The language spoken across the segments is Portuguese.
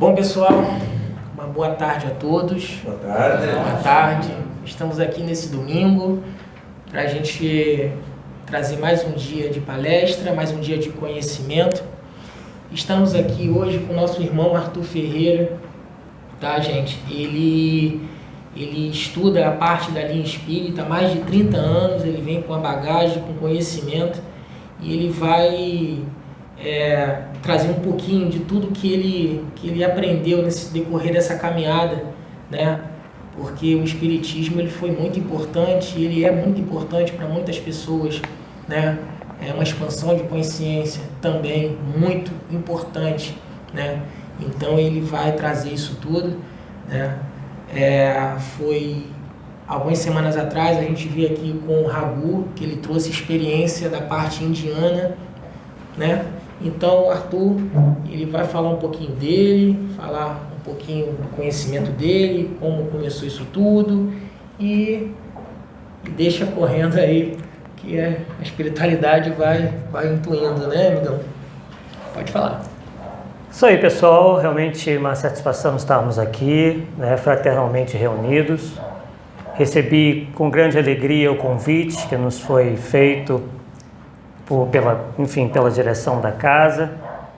Bom, pessoal, uma boa tarde a todos. Boa tarde. Boa tarde. Estamos aqui nesse domingo para a gente trazer mais um dia de palestra, mais um dia de conhecimento. Estamos aqui hoje com o nosso irmão Arthur Ferreira, tá, gente? Ele estuda a parte da linha espírita há mais de 30 anos, ele vem com a bagagem, com conhecimento, e ele vai trazer um pouquinho de tudo que ele aprendeu nesse decorrer dessa caminhada, né? Porque o espiritismo ele foi muito importante, ele é muito importante para muitas pessoas, né? É uma expansão de consciência também muito importante, né? Então ele vai trazer isso tudo, né? Foi algumas semanas atrás a gente veio aqui com o Raghu, que ele trouxe experiência da parte indiana, né? Então o Arthur, ele vai falar um pouquinho dele, falar um pouquinho do conhecimento dele, como começou isso tudo, e deixa correndo aí, que a espiritualidade vai intuindo, né, amigão? Pode falar. Isso aí, pessoal, realmente uma satisfação estarmos aqui, né, fraternalmente reunidos. Recebi com grande alegria o convite que nos foi feito pela direção da casa.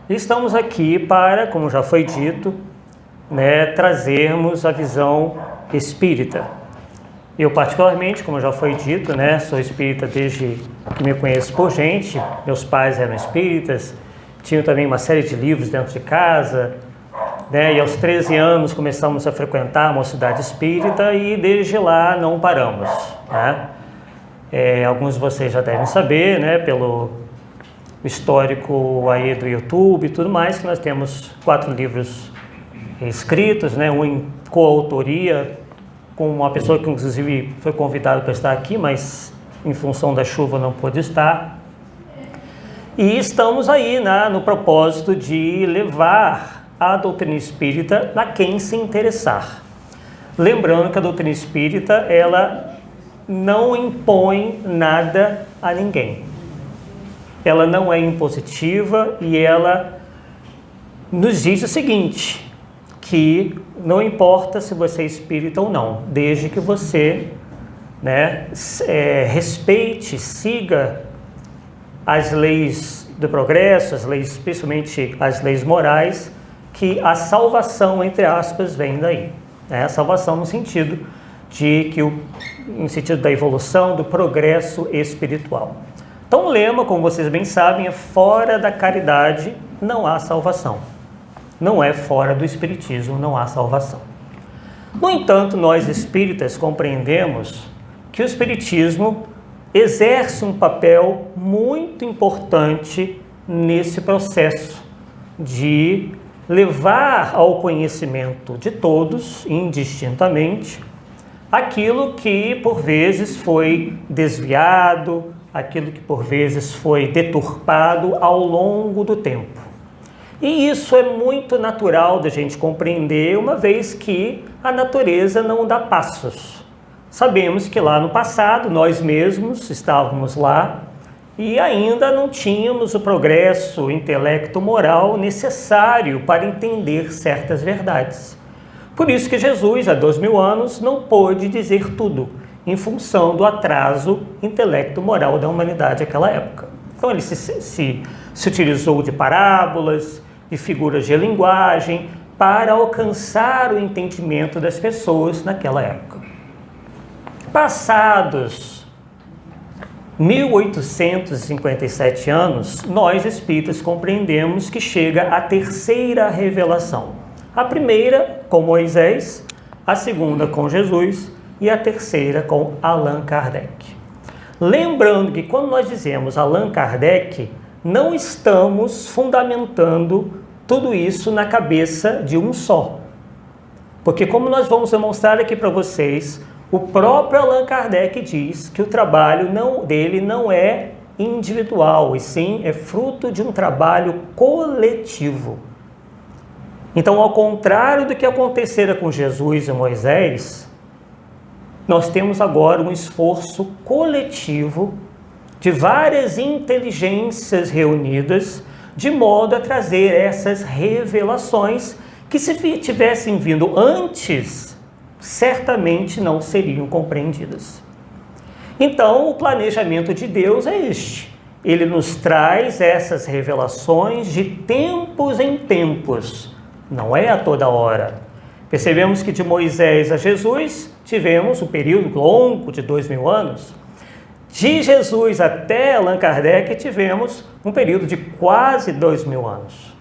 E estamos aqui para, como já foi dito, né, trazermos a visão espírita. Eu particularmente, como já foi dito, né, sou espírita desde que me conheço por gente. Meus pais eram espíritas, tinham também uma série de livros dentro de casa, né, e aos 13 anos começamos a frequentar a mocidade espírita e desde lá não paramos, né? Alguns de vocês já devem saber, né, pelo histórico aí do YouTube e tudo mais, que nós temos 4 livros escritos, né, um em coautoria com uma pessoa que inclusive foi convidada para estar aqui, mas em função da chuva não pôde estar. E estamos aí, né, no propósito de levar a doutrina espírita a quem se interessar. Lembrando que a doutrina espírita, ela não impõe nada a ninguém. Ela não é impositiva e ela nos diz o seguinte, que não importa se você é espírita ou não, desde que você, né, respeite, siga as leis do progresso, as leis, especialmente as leis morais, que a salvação, entre aspas, vem daí. A salvação no sentido da evolução, do progresso espiritual. Então o lema, como vocês bem sabem, é fora da caridade não há salvação. Não é fora do espiritismo, não há salvação. No entanto, nós espíritas compreendemos que o espiritismo exerce um papel muito importante nesse processo de levar ao conhecimento de todos, indistintamente, aquilo que por vezes foi desviado, aquilo que por vezes foi deturpado ao longo do tempo. E isso é muito natural da gente compreender, uma vez que a natureza não dá passos. Sabemos que lá no passado nós mesmos estávamos lá e ainda não tínhamos o progresso intelecto-moral necessário para entender certas verdades. Por isso que Jesus, há 2000 anos, não pôde dizer tudo, em função do atraso intelecto-moral da humanidade naquela época. Então ele se utilizou de parábolas, de figuras de linguagem, para alcançar o entendimento das pessoas naquela época. Passados 1857 anos, nós espíritas compreendemos que chega a terceira revelação. A primeira com Moisés, a segunda com Jesus e a terceira com Allan Kardec. Lembrando que quando nós dizemos Allan Kardec, não estamos fundamentando tudo isso na cabeça de um só. Porque como nós vamos demonstrar aqui para vocês, o próprio Allan Kardec diz que o trabalho dele não é individual, e sim é fruto de um trabalho coletivo. Então, ao contrário do que acontecera com Jesus e Moisés, nós temos agora um esforço coletivo de várias inteligências reunidas, de modo a trazer essas revelações que se tivessem vindo antes, certamente não seriam compreendidas. Então, o planejamento de Deus é este. Ele nos traz essas revelações de tempos em tempos, não é a toda hora. Percebemos que de Moisés a Jesus tivemos um período longo de 2000 anos. De Jesus até Allan Kardec tivemos um período de quase 2000 anos.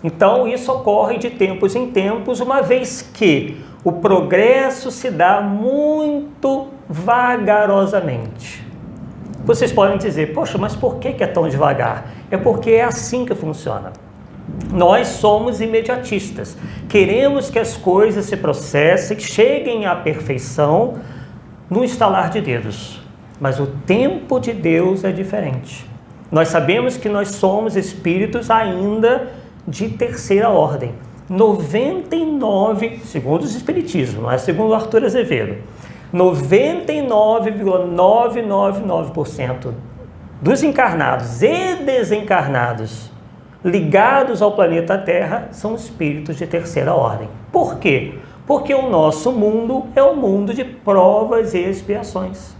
Então isso ocorre de tempos em tempos, uma vez que o progresso se dá muito vagarosamente. Vocês podem dizer, poxa, mas por que é tão devagar? É porque é assim que funciona. Nós somos imediatistas, queremos que as coisas se processem, cheguem à perfeição no estalar de dedos. Mas o tempo de Deus é diferente. Nós sabemos que nós somos espíritos ainda de terceira ordem. 99, segundo os espiritismos, não é segundo Arthur Azevedo, 99,999% dos encarnados e desencarnados ligados ao planeta Terra são espíritos de terceira ordem. Por quê? Porque o nosso mundo é um mundo de provas e expiações.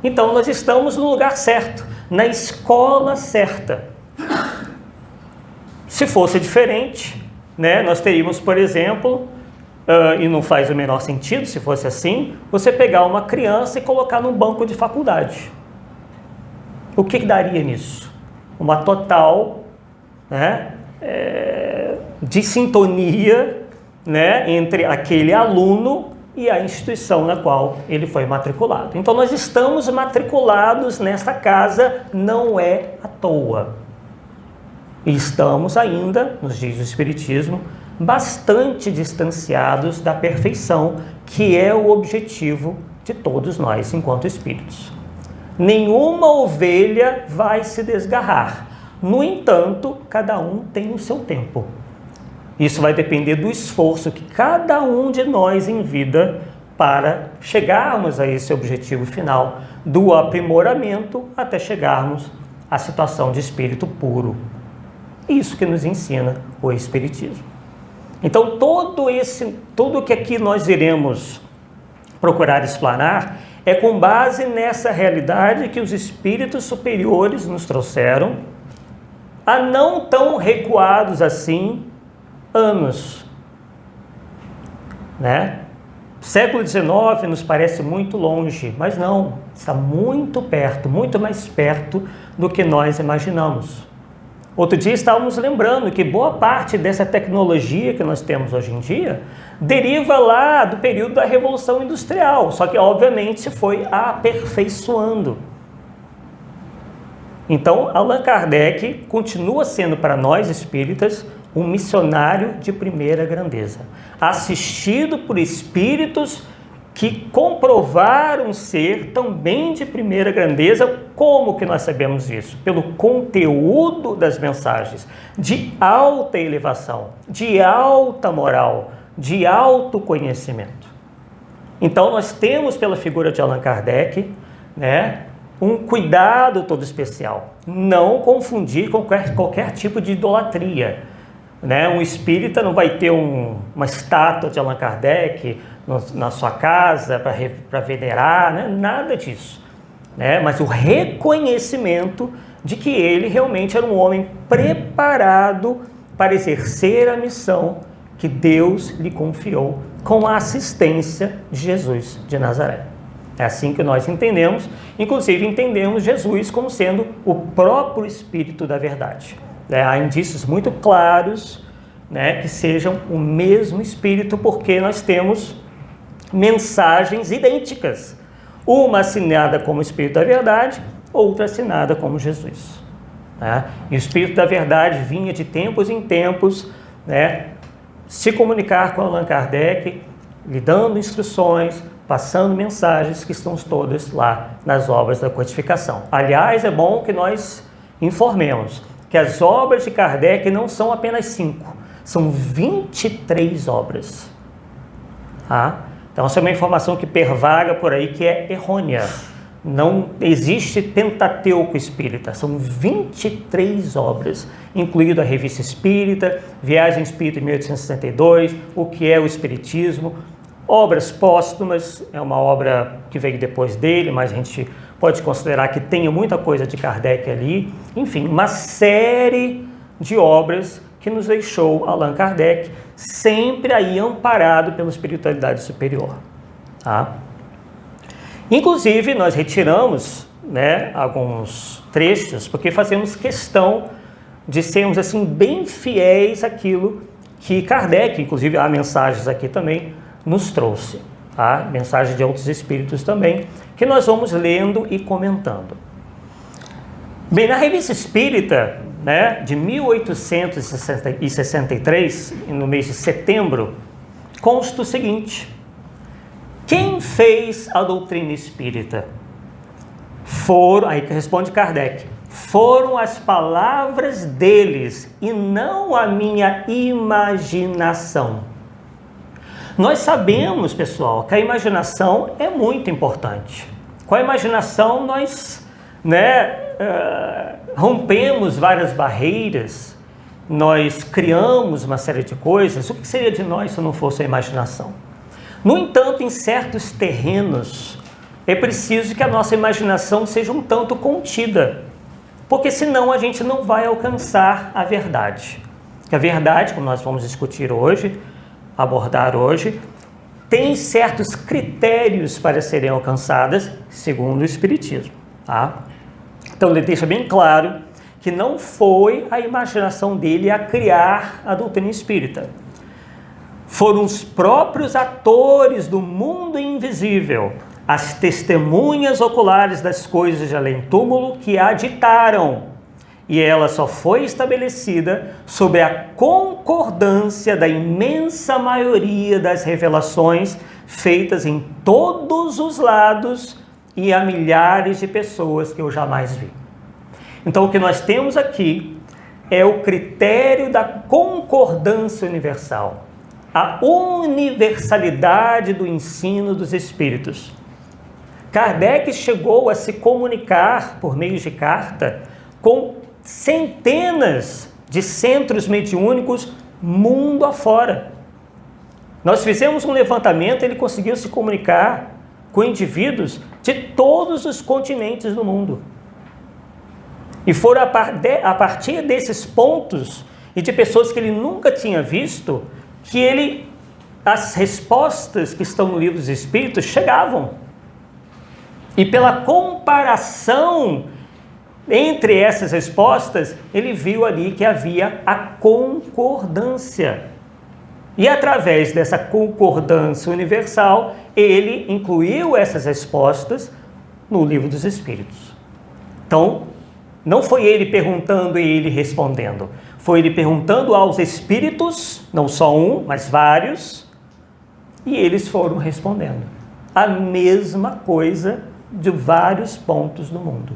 Então nós estamos no lugar certo, na escola certa. Se fosse diferente, né, nós teríamos, por exemplo, e não faz o menor sentido se fosse assim, você pegar uma criança e colocar num banco de faculdade. O que daria nisso? Uma total, né, de sintonia, né, entre aquele aluno e a instituição na qual ele foi matriculado. Então nós estamos matriculados nesta casa, não é à toa. E estamos ainda, nos diz o Espiritismo, bastante distanciados da perfeição, que é o objetivo de todos nós enquanto espíritos. Nenhuma ovelha vai se desgarrar. No entanto, cada um tem o seu tempo. Isso vai depender do esforço que cada um de nós envida para chegarmos a esse objetivo final, do aprimoramento até chegarmos à situação de espírito puro. Isso que nos ensina o Espiritismo. Então, tudo que aqui nós iremos procurar explanar é com base nessa realidade que os espíritos superiores nos trouxeram, há não tão recuados assim anos, né? Século XIX nos parece muito longe, mas não, está muito perto, muito mais perto do que nós imaginamos. Outro dia estávamos lembrando que boa parte dessa tecnologia que nós temos hoje em dia deriva lá do período da Revolução Industrial, só que obviamente se foi aperfeiçoando. Então, Allan Kardec continua sendo para nós espíritas um missionário de primeira grandeza, assistido por espíritos que comprovaram ser também de primeira grandeza. Como que nós sabemos isso? Pelo conteúdo das mensagens, de alta elevação, de alta moral, de alto conhecimento. Então nós temos pela figura de Allan Kardec, né, um cuidado todo especial, não confundir com qualquer tipo de idolatria. Né? Um espírita não vai ter uma estátua de Allan Kardec na sua casa para venerar, né? Nada disso. Né? Mas o reconhecimento de que ele realmente era um homem preparado para exercer a missão que Deus lhe confiou com a assistência de Jesus de Nazaré. É assim que nós entendemos, inclusive entendemos Jesus como sendo o próprio Espírito da verdade. Há indícios muito claros, né, que sejam o mesmo Espírito, porque nós temos mensagens idênticas. Uma assinada como Espírito da Verdade, outra assinada como Jesus. Né? E o Espírito da Verdade vinha de tempos em tempos, né, se comunicar com Allan Kardec, lhe dando instruções, passando mensagens que estão todas lá nas obras da codificação. Aliás, é bom que nós informemos que as obras de Kardec não são apenas 5, são 23 obras. Tá? Então, essa é uma informação que pervaga por aí, que é errônea. Não existe Pentateuco Espírita, são 23 obras, incluindo a Revista Espírita, Viagem Espírita de 1862, O que é o Espiritismo, obras póstumas, é uma obra que veio depois dele, mas a gente pode considerar que tenha muita coisa de Kardec ali, enfim, uma série de obras que nos deixou Allan Kardec, sempre aí amparado pela espiritualidade superior. Tá? Inclusive, nós retiramos, né, alguns trechos, porque fazemos questão de sermos assim, bem fiéis àquilo que Kardec, inclusive há mensagens aqui também, nos trouxe. Tá? Mensagens de outros espíritos também, que nós vamos lendo e comentando. Bem, na Revista Espírita, né, de 1863, no mês de setembro, consta o seguinte: quem fez a doutrina espírita? Aí que responde Kardec, foram as palavras deles e não a minha imaginação. Nós sabemos, pessoal, que a imaginação é muito importante. Com a imaginação nós, rompemos várias barreiras, nós criamos uma série de coisas. O que seria de nós se não fosse a imaginação? No entanto, em certos terrenos, é preciso que a nossa imaginação seja um tanto contida, porque senão a gente não vai alcançar a verdade. A verdade, como nós vamos discutir hoje, abordar hoje, tem certos critérios para serem alcançadas, segundo o Espiritismo. Tá? Então ele deixa bem claro que não foi a imaginação dele a criar a doutrina espírita. Foram os próprios atores do mundo invisível, as testemunhas oculares das coisas de além-túmulo que a ditaram, e ela só foi estabelecida sob a concordância da imensa maioria das revelações feitas em todos os lados e a milhares de pessoas que eu jamais vi. Então o que nós temos aqui é o critério da concordância universal, a universalidade do ensino dos espíritos. Kardec chegou a se comunicar por meio de carta com centenas de centros mediúnicos mundo afora. Nós fizemos um levantamento, ele conseguiu se comunicar com indivíduos de todos os continentes do mundo. E foram a partir desses pontos e de pessoas que ele nunca tinha visto, que as respostas que estão no Livro dos Espíritos chegavam. E pela comparação entre essas respostas, ele viu ali que havia a concordância. E através dessa concordância universal, ele incluiu essas respostas no Livro dos Espíritos. Então, não foi ele perguntando e ele respondendo. Foi ele perguntando aos espíritos, não só um, mas vários, e eles foram respondendo a mesma coisa de vários pontos do mundo.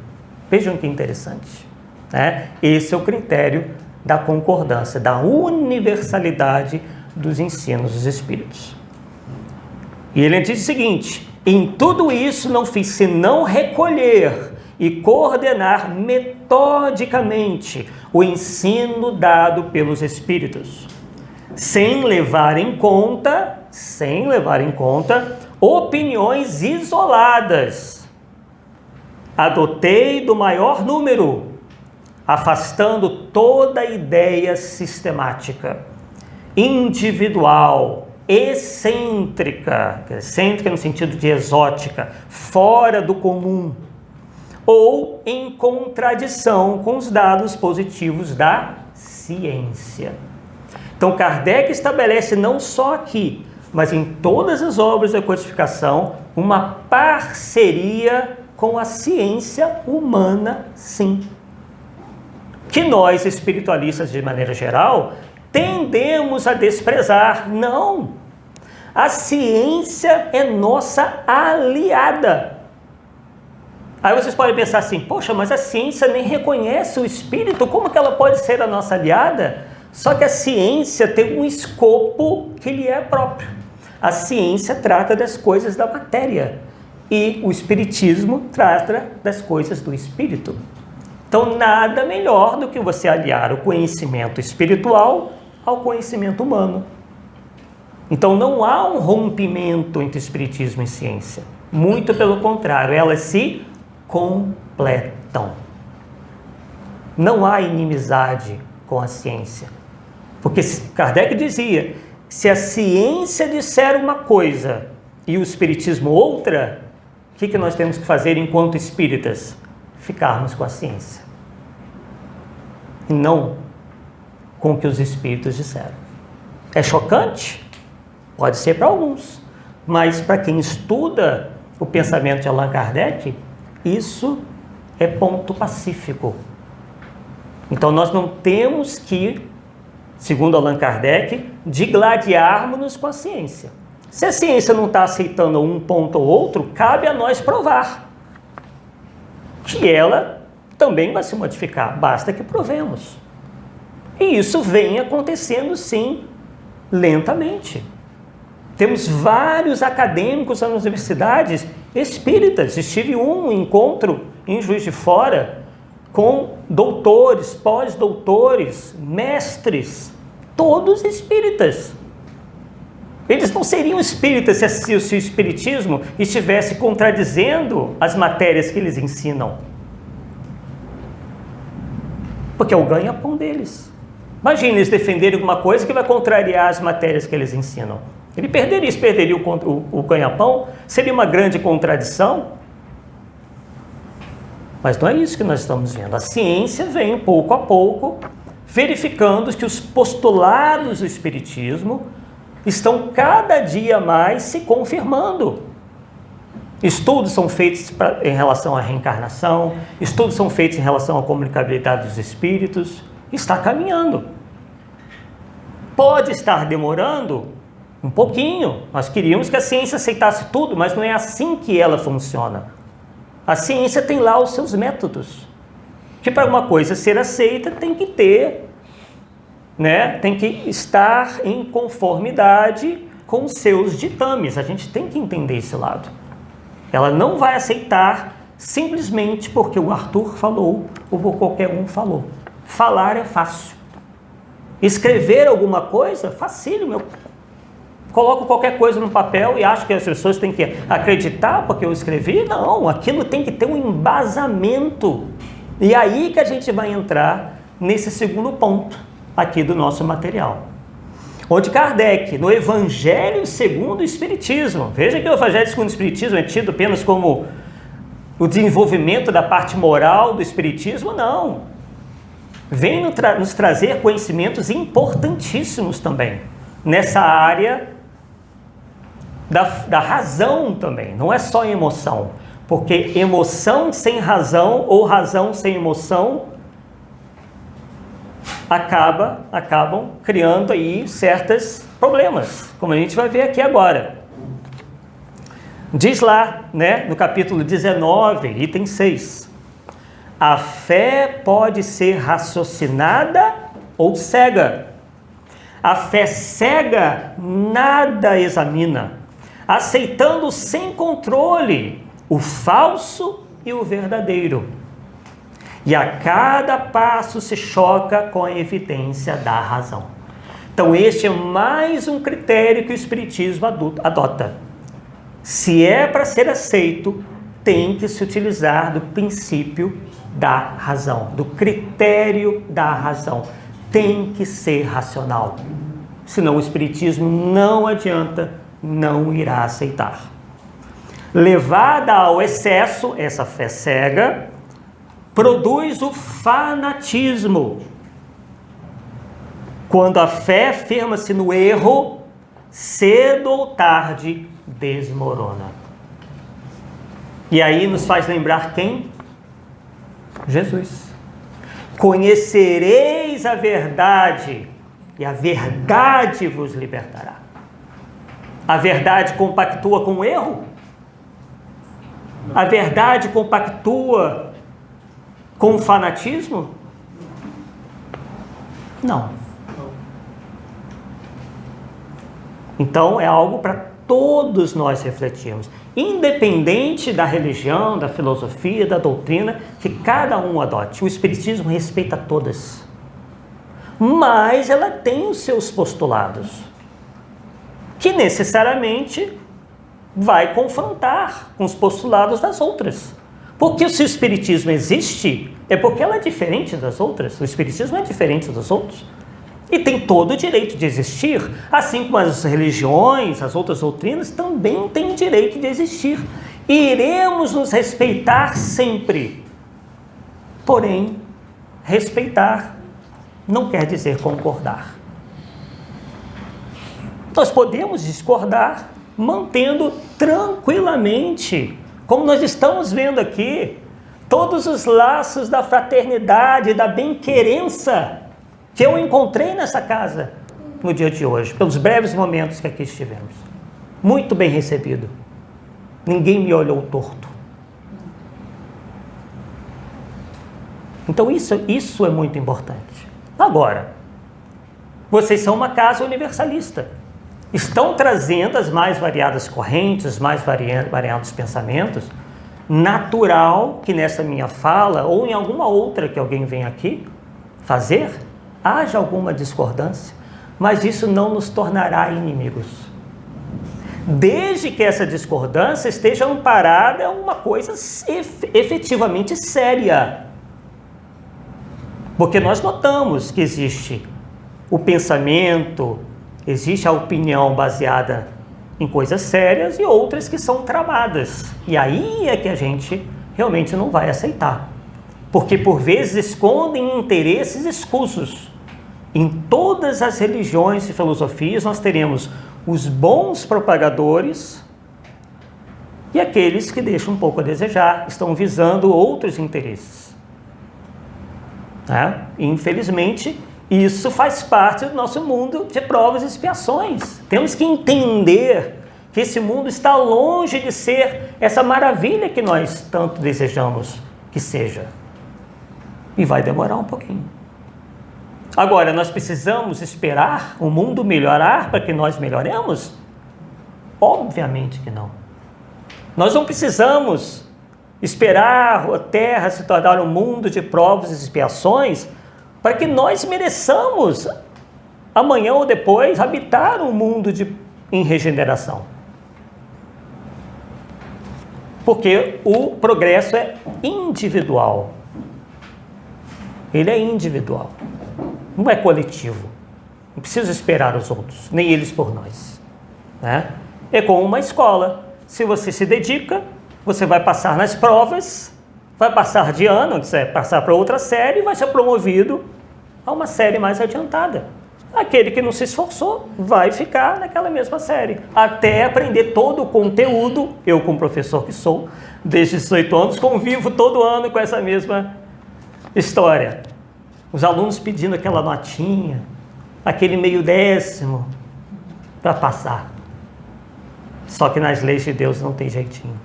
Vejam que interessante, né? Esse é o critério da concordância, da universalidade dos ensinos dos espíritos. E ele diz o seguinte: em tudo isso não fiz senão recolher e coordenar metodicamente o ensino dado pelos espíritos, sem levar em conta opiniões isoladas. Adotei do maior número, afastando toda ideia sistemática, individual, excêntrica no sentido de exótica, fora do comum, ou em contradição com os dados positivos da ciência. Então Kardec estabelece não só aqui, mas em todas as obras da codificação, uma parceria com a ciência humana, sim. Que nós, espiritualistas de maneira geral, tendemos a desprezar. Não! A ciência é nossa aliada. Aí vocês podem pensar assim: poxa, mas a ciência nem reconhece o espírito, como que ela pode ser a nossa aliada? Só que a ciência tem um escopo que lhe é próprio. A ciência trata das coisas da matéria. e o Espiritismo trata das coisas do Espírito. Então, nada melhor do que você aliar o conhecimento espiritual ao conhecimento humano. Então, não há um rompimento entre Espiritismo e ciência. Muito pelo contrário, elas se completam. Não há inimizade com a ciência. Porque Kardec dizia, se a ciência disser uma coisa e o Espiritismo outra, o que nós temos que fazer enquanto espíritas? Ficarmos com a ciência. E não com o que os espíritos disseram. É chocante? Pode ser para alguns. Mas para quem estuda o pensamento de Allan Kardec, isso é ponto pacífico. Então nós não temos que, segundo Allan Kardec, digladiarmos-nos com a ciência. Se a ciência não está aceitando um ponto ou outro, cabe a nós provar que ela também vai se modificar, basta que provemos. E isso vem acontecendo, sim, lentamente. Temos vários acadêmicos nas universidades espíritas. Estive um encontro em Juiz de Fora com doutores, pós-doutores, mestres, todos espíritas. Eles não seriam espíritas se o espiritismo estivesse contradizendo as matérias que eles ensinam. Porque é o ganha-pão deles. Imagina eles defenderem alguma coisa que vai contrariar as matérias que eles ensinam. Eles perderiam o ganha-pão, seria uma grande contradição. Mas não é isso que nós estamos vendo. A ciência vem pouco a pouco verificando que os postulados do espiritismo estão cada dia mais se confirmando. Estudos são feitos em relação à reencarnação, estudos são feitos em relação à comunicabilidade dos espíritos. Está caminhando. Pode estar demorando um pouquinho. Nós queríamos que a ciência aceitasse tudo, mas não é assim que ela funciona. A ciência tem lá os seus métodos. Que para uma coisa ser aceita tem que ter, tem que estar em conformidade com os seus ditames. A gente tem que entender esse lado. Ela não vai aceitar simplesmente porque o Arthur falou ou porque qualquer um falou. Falar é fácil. Escrever alguma coisa, facílimo. Eu coloco qualquer coisa no papel e acho que as pessoas têm que acreditar porque eu escrevi. Não, aquilo tem que ter um embasamento. E aí que a gente vai entrar nesse segundo ponto aqui do nosso material. Onde Kardec, no Evangelho segundo o Espiritismo, veja que o Evangelho segundo o Espiritismo é tido apenas como o desenvolvimento da parte moral do Espiritismo, não. Vem nos trazer conhecimentos importantíssimos também, nessa área da razão também, não é só emoção, porque emoção sem razão ou razão sem emoção acabam criando aí certos problemas, como a gente vai ver aqui agora. Diz lá, no capítulo 19, item 6, a fé pode ser raciocinada ou cega. A fé cega nada examina, aceitando sem controle o falso e o verdadeiro. E a cada passo se choca com a evidência da razão. Então este é mais um critério que o Espiritismo adota. Se é para ser aceito, tem que se utilizar do princípio da razão, do critério da razão. Tem que ser racional. Senão o Espiritismo não adianta, não irá aceitar. Levada ao excesso, essa fé cega produz o fanatismo. Quando a fé firma-se no erro, cedo ou tarde desmorona. E aí nos faz lembrar quem? Jesus. Conhecereis a verdade, e a verdade vos libertará. A verdade compactua com o erro? A verdade compactua com o fanatismo? Não. Então é algo para todos nós refletirmos, independente da religião, da filosofia, da doutrina que cada um adote. O Espiritismo respeita todas, mas ela tem os seus postulados, que necessariamente vai confrontar com os postulados das outras. Porque se o Espiritismo existe, é porque ela é diferente das outras. O Espiritismo é diferente dos outros. E tem todo o direito de existir, assim como as religiões, as outras doutrinas, também têm direito de existir. E iremos nos respeitar sempre. Porém, respeitar não quer dizer concordar. Nós podemos discordar mantendo tranquilamente, como nós estamos vendo aqui, todos os laços da fraternidade, da bem-querença que eu encontrei nessa casa no dia de hoje, pelos breves momentos que aqui estivemos. Muito bem recebido. Ninguém me olhou torto. Então isso é muito importante. Agora, vocês são uma casa universalista. Estão trazendo as mais variadas correntes, os mais variados pensamentos. Natural que nessa minha fala, ou em alguma outra que alguém venha aqui fazer, haja alguma discordância, mas isso não nos tornará inimigos. Desde que essa discordância esteja amparada em uma coisa efetivamente séria. Porque nós notamos que existe o pensamento, existe a opinião baseada em coisas sérias e outras que são tramadas. E aí é que a gente realmente não vai aceitar. Porque por vezes escondem interesses escusos. Em todas as religiões e filosofias nós teremos os bons propagadores e aqueles que deixam um pouco a desejar, estão visando outros interesses. Infelizmente, isso faz parte do nosso mundo de provas e expiações. Temos que entender que esse mundo está longe de ser essa maravilha que nós tanto desejamos que seja. E vai demorar um pouquinho. Agora, nós precisamos esperar o mundo melhorar para que nós melhoremos? Obviamente que não. Nós não precisamos esperar a Terra se tornar um mundo de provas e expiações para que nós mereçamos, amanhã ou depois, habitar um mundo em regeneração. Porque o progresso é individual. Ele é individual. Não é coletivo. Não precisa esperar os outros, nem eles por nós. É como uma escola. Se você se dedica, você vai passar nas provas, vai passar de ano, vai passar para outra série e vai ser promovido a uma série mais adiantada. Aquele que não se esforçou vai ficar naquela mesma série, até aprender todo o conteúdo. Eu, como professor que sou, desde 18 anos, convivo todo ano com essa mesma história. Os alunos pedindo aquela notinha, aquele meio décimo para passar. Só que nas leis de Deus não tem jeitinho.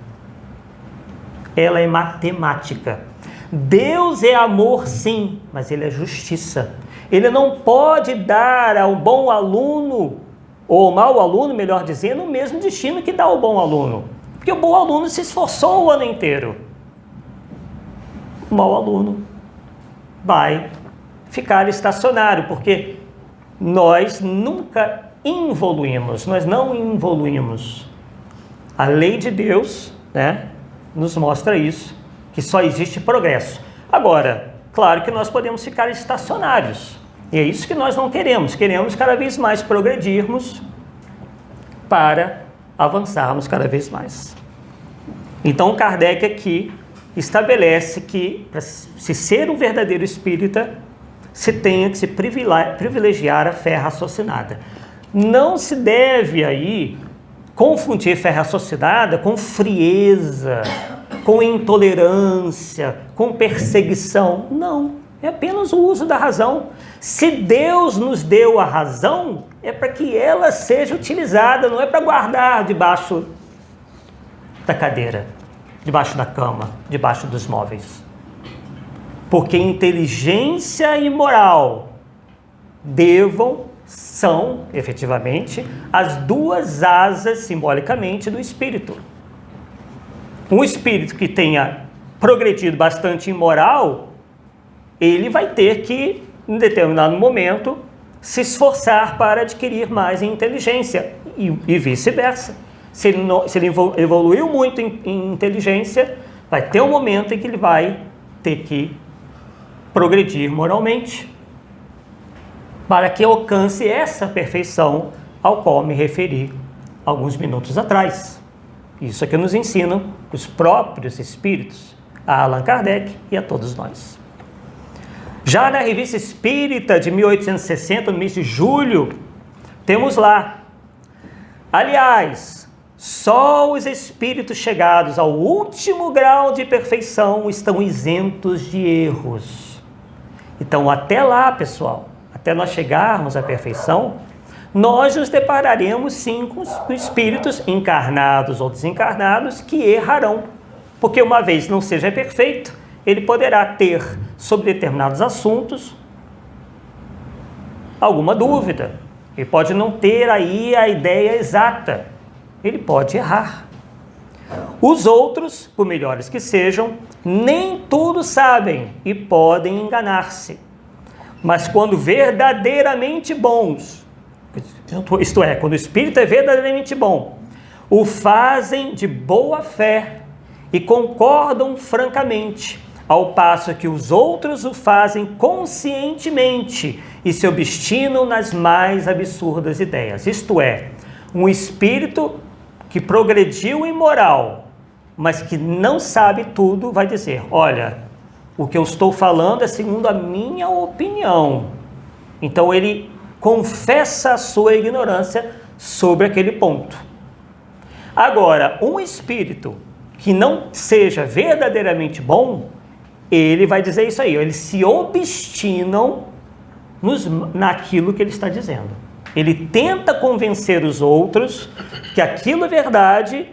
Ela é matemática. Deus é amor, sim, mas Ele é justiça. Ele não pode dar ao bom aluno, ou ao mau aluno, melhor dizendo, o mesmo destino que dá ao bom aluno. Porque o bom aluno se esforçou o ano inteiro. O mau aluno vai ficar estacionário, porque nós nunca evoluímos, nós não evoluímos. A lei de Deus, nos mostra isso, que só existe progresso. Agora, claro que nós podemos ficar estacionários, e é isso que nós não queremos. Queremos cada vez mais progredirmos para avançarmos cada vez mais. Então, Kardec aqui estabelece que, para se ser um verdadeiro espírita, se tenha que se privilegiar a fé raciocinada. Não se deve aí confundir fé raciocinada com frieza, com intolerância, com perseguição. Não, é apenas o uso da razão. Se Deus nos deu a razão, é para que ela seja utilizada, não é para guardar debaixo da cadeira, debaixo da cama, debaixo dos móveis. Porque inteligência e moral devam são, efetivamente, as duas asas, simbolicamente, do espírito. Um espírito que tenha progredido bastante em moral, ele vai ter que, em determinado momento, se esforçar para adquirir mais em inteligência, e vice-versa. Se ele evoluiu muito em inteligência, vai ter um momento em que ele vai ter que progredir moralmente, para que alcance essa perfeição ao qual me referi alguns minutos atrás. Isso é que nos ensinam os próprios espíritos, a Allan Kardec e a todos nós. Já na Revista Espírita de 1860, no mês de julho, temos lá: aliás, só os espíritos chegados ao último grau de perfeição estão isentos de erros. Então, até lá, pessoal, até nós chegarmos à perfeição, nós nos depararemos sim com espíritos encarnados ou desencarnados que errarão. Porque uma vez não seja perfeito, ele poderá ter, sobre determinados assuntos, alguma dúvida. Ele pode não ter aí a ideia exata. Ele pode errar. Os outros, por melhores que sejam, nem tudo sabem e podem enganar-se. Mas quando verdadeiramente bons, isto é, quando o espírito é verdadeiramente bom, o fazem de boa fé e concordam francamente, ao passo que os outros o fazem conscientemente e se obstinam nas mais absurdas ideias. Isto é, um espírito que progrediu em moral, mas que não sabe tudo, vai dizer: olha, o que eu estou falando é segundo a minha opinião. Então ele confessa a sua ignorância sobre aquele ponto. Agora, um espírito que não seja verdadeiramente bom, ele vai dizer isso aí: eles se obstinam naquilo que ele está dizendo. Ele tenta convencer os outros que aquilo é verdade,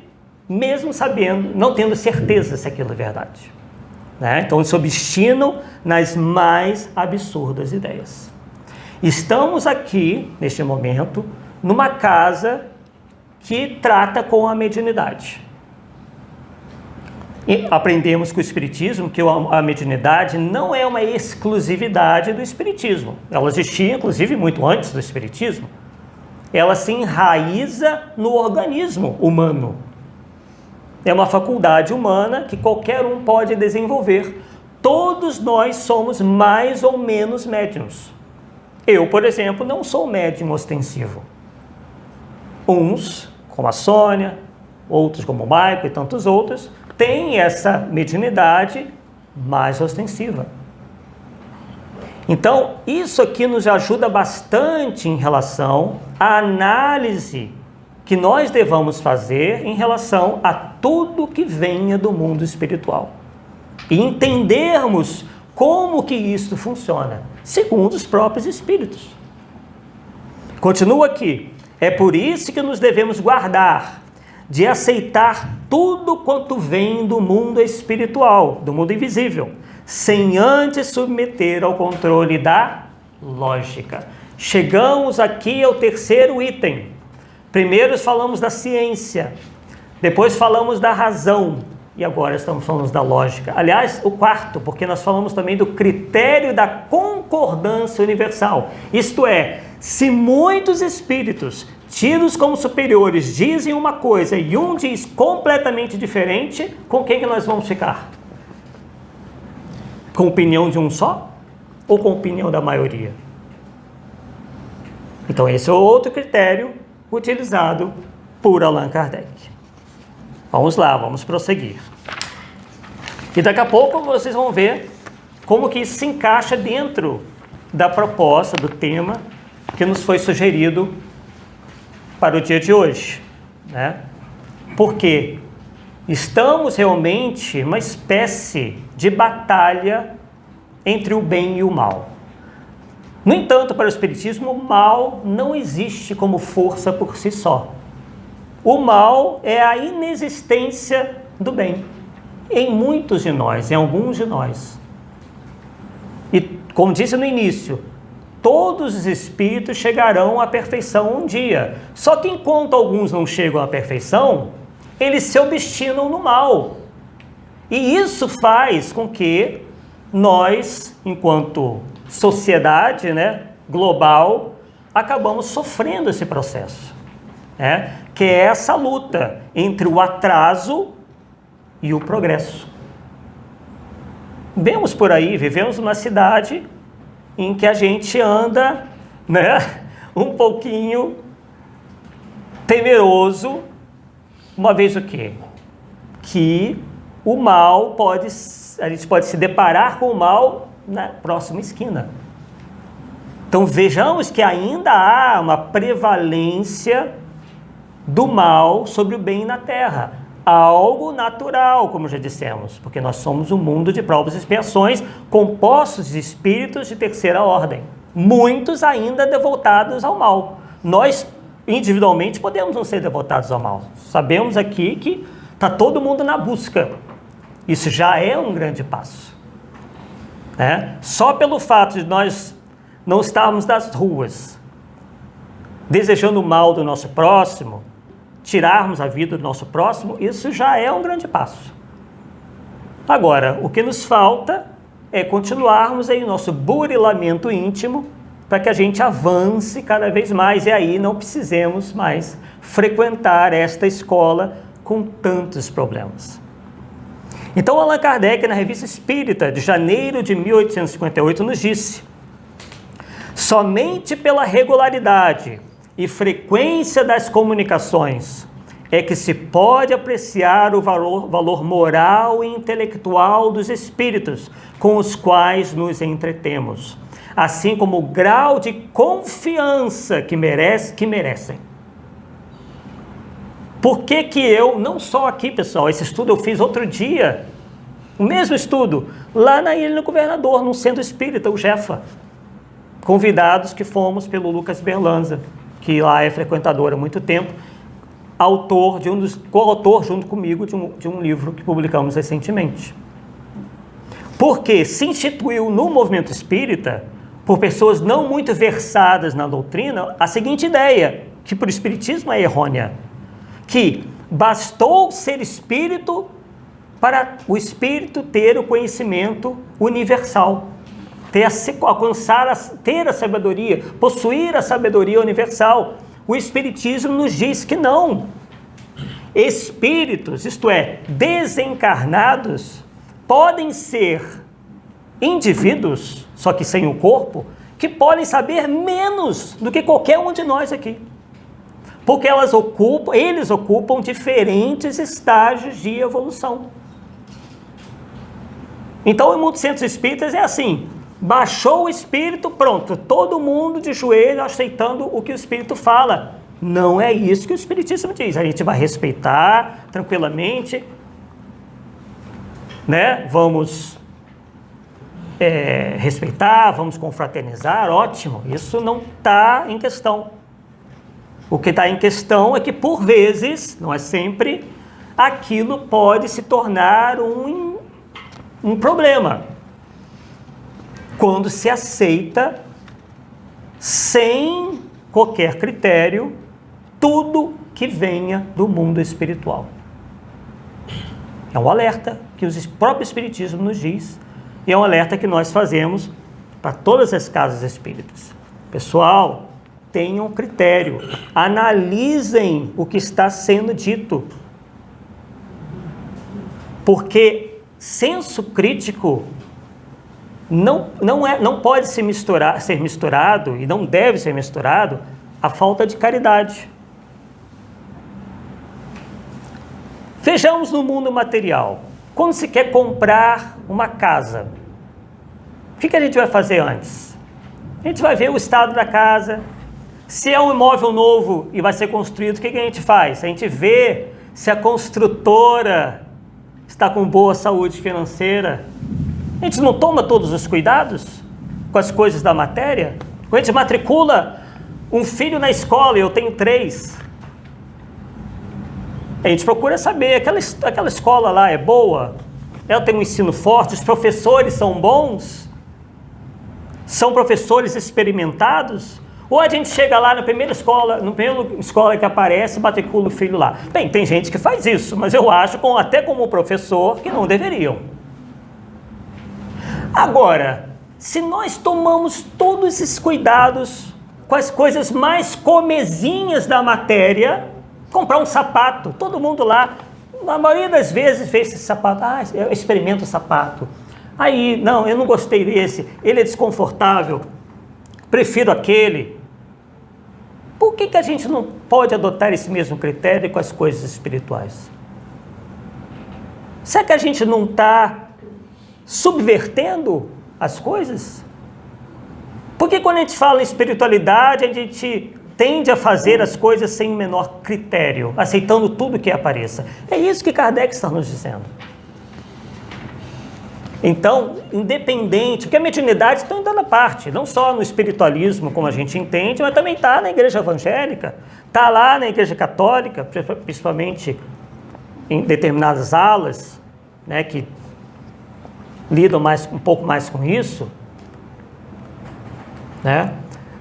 mesmo sabendo, não tendo certeza se aquilo é verdade. Né? Então eles se obstinam nas mais absurdas ideias. Estamos aqui, neste momento, numa casa que trata com a mediunidade. E aprendemos com o Espiritismo que a mediunidade não é uma exclusividade do Espiritismo. Ela existia, inclusive, muito antes do Espiritismo. Ela se enraiza no organismo humano. É uma faculdade humana que qualquer um pode desenvolver. Todos nós somos mais ou menos médiuns. Eu, por exemplo, não sou médium ostensivo. Uns, como a Sônia, outros como o Maico e tantos outros, têm essa mediunidade mais ostensiva. Então, isso aqui nos ajuda bastante em relação à análise que nós devamos fazer em relação a tudo que venha do mundo espiritual. E entendermos como que isso funciona, segundo os próprios espíritos. Continua aqui: é por isso que nos devemos guardar de aceitar tudo quanto vem do mundo espiritual, do mundo invisível, sem antes submeter ao controle da lógica. Chegamos aqui ao terceiro item. Primeiro falamos da ciência, depois falamos da razão e agora estamos falando da lógica. Aliás, o quarto, porque nós falamos também do critério da concordância universal. Isto é, se muitos espíritos tidos como superiores dizem uma coisa e um diz completamente diferente, com quem que nós vamos ficar? Com a opinião de um só? Ou com a opinião da maioria? Então esse é outro critério utilizado por Allan Kardec. Vamos lá, vamos prosseguir. E daqui a pouco vocês vão ver como que isso se encaixa dentro da proposta, do tema que nos foi sugerido para o dia de hoje, né? Porque estamos realmente uma espécie de batalha entre o bem e o mal. No entanto, para o Espiritismo, o mal não existe como força por si só. O mal é a inexistência do bem em muitos de nós, em alguns de nós. E, como disse no início, todos os espíritos chegarão à perfeição um dia. Só que enquanto alguns não chegam à perfeição, eles se obstinam no mal. E isso faz com que nós, enquanto sociedade, global, acabamos sofrendo esse processo, que é essa luta entre o atraso e o progresso. Vemos por aí, vivemos numa cidade em que a gente anda, um pouquinho temeroso, uma vez o quê? Que o mal a gente pode se deparar com o mal na próxima esquina. Então vejamos que ainda há uma prevalência do mal sobre o bem na Terra. Algo natural, como já dissemos, porque nós somos um mundo de provas e expiações compostos de espíritos de terceira ordem, muitos ainda devotados ao mal. Nós, individualmente, podemos não ser devotados ao mal. Sabemos aqui que está todo mundo na busca. Isso já é um grande passo. Só pelo fato de nós não estarmos nas ruas desejando o mal do nosso próximo, tirarmos a vida do nosso próximo, isso já é um grande passo. Agora, o que nos falta é continuarmos aí o nosso burilamento íntimo para que a gente avance cada vez mais e aí não precisemos mais frequentar esta escola com tantos problemas. Então, Allan Kardec, na Revista Espírita, de janeiro de 1858, nos disse: somente pela regularidade e frequência das comunicações é que se pode apreciar o valor moral e intelectual dos espíritos com os quais nos entretemos, assim como o grau de confiança que merecem. Por que que eu, não só aqui, pessoal, esse estudo eu fiz outro dia, o mesmo estudo, lá na Ilha do Governador, num centro espírita, o Jefa, convidados que fomos pelo Lucas Berlanza, que lá é frequentador há muito tempo, coautor junto comigo de um livro que publicamos recentemente. Porque se instituiu no movimento espírita, por pessoas não muito versadas na doutrina, a seguinte ideia, que para o espiritismo é errônea, que bastou ser espírito para o espírito ter o conhecimento universal, ter a sabedoria, possuir a sabedoria universal. O espiritismo nos diz que não. Espíritos, isto é, desencarnados, podem ser indivíduos, só que sem o corpo, que podem saber menos do que qualquer um de nós aqui. Porque eles ocupam diferentes estágios de evolução. Então, em muitos centros espíritas é assim: baixou o espírito, pronto, todo mundo de joelho aceitando o que o espírito fala. Não é isso que o espiritismo diz. A gente vai respeitar tranquilamente, vamos respeitar, vamos confraternizar, ótimo. Isso não está em questão. O que está em questão é que, por vezes, não é sempre, aquilo pode se tornar um problema quando se aceita, sem qualquer critério, tudo que venha do mundo espiritual. É um alerta que o próprio Espiritismo nos diz, e é um alerta que nós fazemos para todas as casas espíritas. Pessoal, tenham critério, analisem o que está sendo dito, porque senso crítico não pode ser misturado e não deve ser misturado a falta de caridade. Vejamos no mundo material. Quando se quer comprar uma casa, o que a gente vai fazer antes? A gente vai ver o estado da casa. Se é um imóvel novo e vai ser construído, o que a gente faz? A gente vê se a construtora está com boa saúde financeira. A gente não toma todos os cuidados com as coisas da matéria? Quando a gente matricula um filho na escola, e eu tenho 3, a gente procura saber, aquela escola lá é boa? Ela tem um ensino forte? Os professores são bons? São professores experimentados? Ou a gente chega lá na primeira escola que aparece, matricula o filho lá? Bem, tem gente que faz isso, mas eu acho, até como professor, que não deveriam. Agora, se nós tomamos todos esses cuidados com as coisas mais comezinhas da matéria, comprar um sapato, todo mundo lá, a maioria das vezes vê esse sapato, eu experimento o sapato. Aí, não, eu não gostei desse, ele é desconfortável, prefiro aquele. Por que a gente não pode adotar esse mesmo critério com as coisas espirituais? Será que a gente não está subvertendo as coisas? Porque quando a gente fala em espiritualidade, a gente tende a fazer as coisas sem o menor critério, aceitando tudo que apareça. É isso que Kardec está nos dizendo. Então, independente, porque a mediunidade está em toda parte, não só no espiritualismo, como a gente entende, mas também está na igreja evangélica, está lá na igreja católica, principalmente em determinadas alas, né, que lidam um pouco mais com isso, né?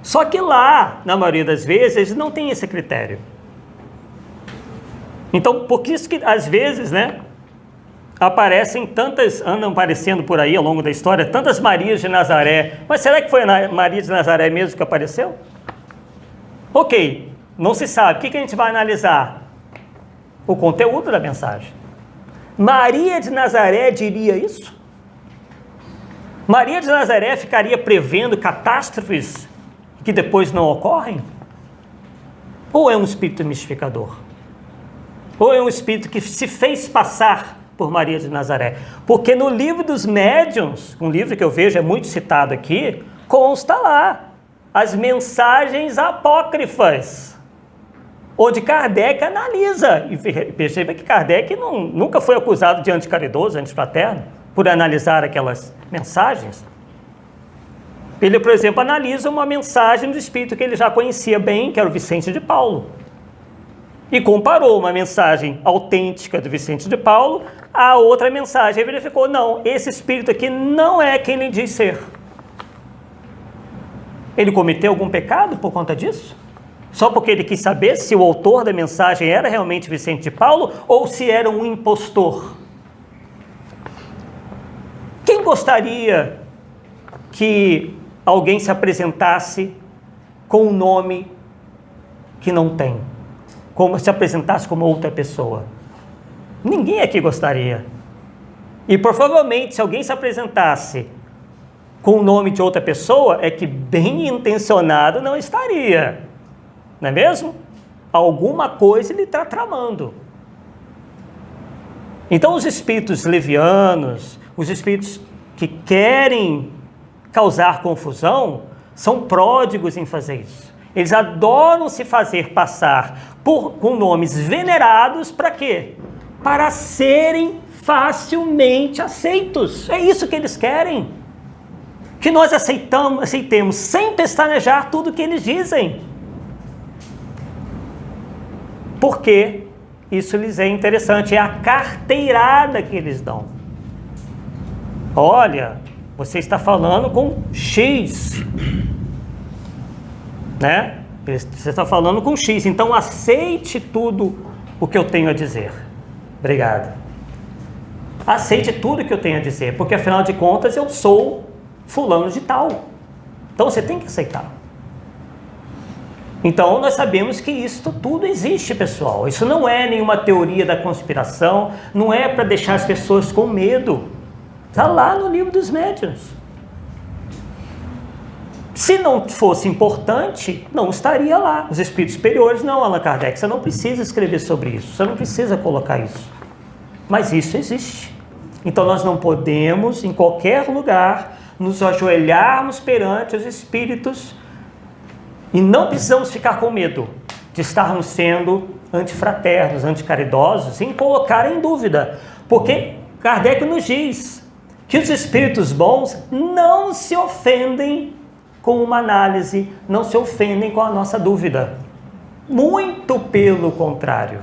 Só que lá, na maioria das vezes, eles não têm esse critério. Então, por isso que, às vezes, né, andam aparecendo por aí ao longo da história, tantas Marias de Nazaré. Mas será que foi a Maria de Nazaré mesmo que apareceu? Ok, não se sabe. O que a gente vai analisar? O conteúdo da mensagem. Maria de Nazaré diria isso? Maria de Nazaré ficaria prevendo catástrofes que depois não ocorrem? Ou é um espírito mistificador? Ou é um espírito que se fez passar por Maria de Nazaré? Porque no livro dos médiuns, um livro que eu vejo é muito citado aqui, consta lá as mensagens apócrifas, onde Kardec analisa, e perceba que Kardec nunca foi acusado de anticaridoso, antifraterno, por analisar aquelas mensagens. Ele, por exemplo, analisa uma mensagem do espírito que ele já conhecia bem, que era o Vicente de Paulo, e comparou uma mensagem autêntica do Vicente de Paulo a outra mensagem. Ele verificou, não, esse espírito aqui não é quem ele diz ser. Ele cometeu algum pecado por conta disso? Só porque ele quis saber se o autor da mensagem era realmente Vicente de Paulo ou se era um impostor. Quem gostaria que alguém se apresentasse com um nome que não tem? Como se apresentasse como outra pessoa? Ninguém aqui gostaria. E provavelmente, se alguém se apresentasse com o nome de outra pessoa, é que bem intencionado não estaria. Não é mesmo? Alguma coisa ele está tramando. Então, os espíritos levianos, os espíritos que querem causar confusão, são pródigos em fazer isso. Eles adoram se fazer passar com nomes venerados para quê? Para serem facilmente aceitos. É isso que eles querem. Que nós aceitemos sem pestanejar tudo que eles dizem. Porque isso lhes é interessante, é a carteirada que eles dão. Olha, você está falando com X, né? Você está falando com X, então aceite tudo o que eu tenho a dizer. Obrigado. Aceite tudo que eu tenho a dizer, porque afinal de contas eu sou fulano de tal. Então você tem que aceitar. Então nós sabemos que isso tudo existe, pessoal. Isso não é nenhuma teoria da conspiração, não é para deixar as pessoas com medo. Está lá no livro dos médiuns. Se não fosse importante, não estaria lá. Os espíritos superiores, não, Allan Kardec, você não precisa escrever sobre isso, você não precisa colocar isso. Mas isso existe. Então nós não podemos, em qualquer lugar, nos ajoelharmos perante os espíritos e não precisamos ficar com medo de estarmos sendo antifraternos, anticaridosos, sem colocar em dúvida. Porque Kardec nos diz que os espíritos bons não se ofendem com uma análise, não se ofendem com a nossa dúvida. Muito pelo contrário.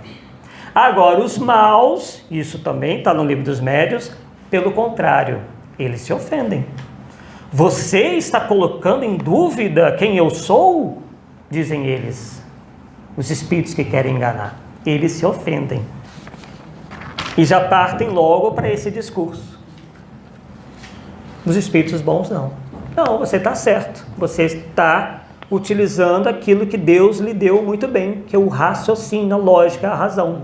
Agora, os maus, isso também está no livro dos médiuns, pelo contrário, eles se ofendem. Você está colocando em dúvida quem eu sou? Dizem eles, os espíritos que querem enganar. Eles se ofendem e já partem logo para esse discurso. Os espíritos bons não. Não, você está certo. Você está utilizando aquilo que Deus lhe deu muito bem, que é o raciocínio, a lógica, a razão.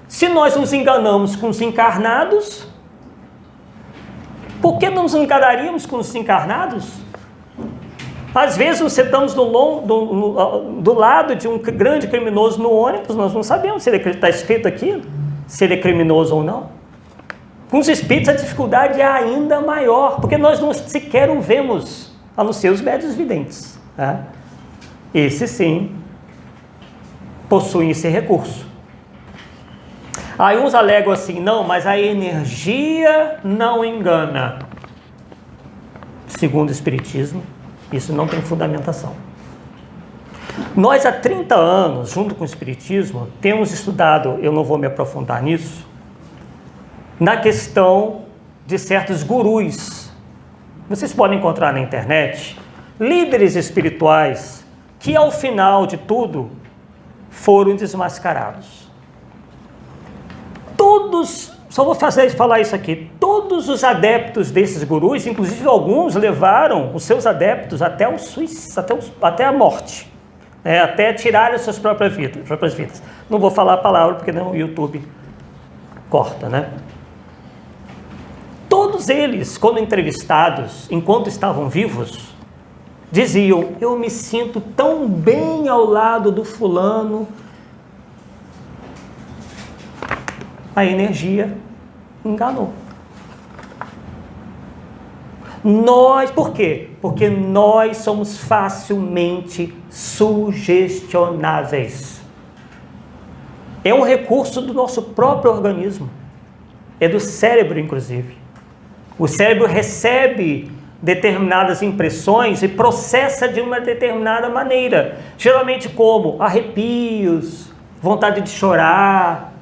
Se nós nos enganamos com os encarnados, por que não nos enganaríamos com os encarnados? Às vezes nós sentamos do lado de um grande criminoso no ônibus, nós não sabemos se ele está escrito aqui, se ele é criminoso ou não. Com os espíritos a dificuldade é ainda maior, porque nós não sequer o vemos, a não ser os médiuns videntes. Né? Esse sim possuem esse recurso. Aí uns alegam assim, não, mas a energia não engana. Segundo o Espiritismo, isso não tem fundamentação. Nós há 30 anos, junto com o Espiritismo, temos estudado, eu não vou me aprofundar nisso, na questão de certos gurus. Vocês podem encontrar na internet líderes espirituais que ao final de tudo foram desmascarados. Todos, só vou falar isso aqui, todos os adeptos desses gurus, inclusive alguns levaram os seus adeptos até a morte, até tirarem as suas próprias vidas. Não vou falar a palavra porque não, o YouTube corta, né? Todos eles, quando entrevistados, enquanto estavam vivos, diziam, eu me sinto tão bem ao lado do fulano. A energia enganou. Por quê? Porque nós somos facilmente sugestionáveis. É um recurso do nosso próprio organismo. É do cérebro, inclusive. O cérebro recebe determinadas impressões e processa de uma determinada maneira. Geralmente como arrepios, vontade de chorar.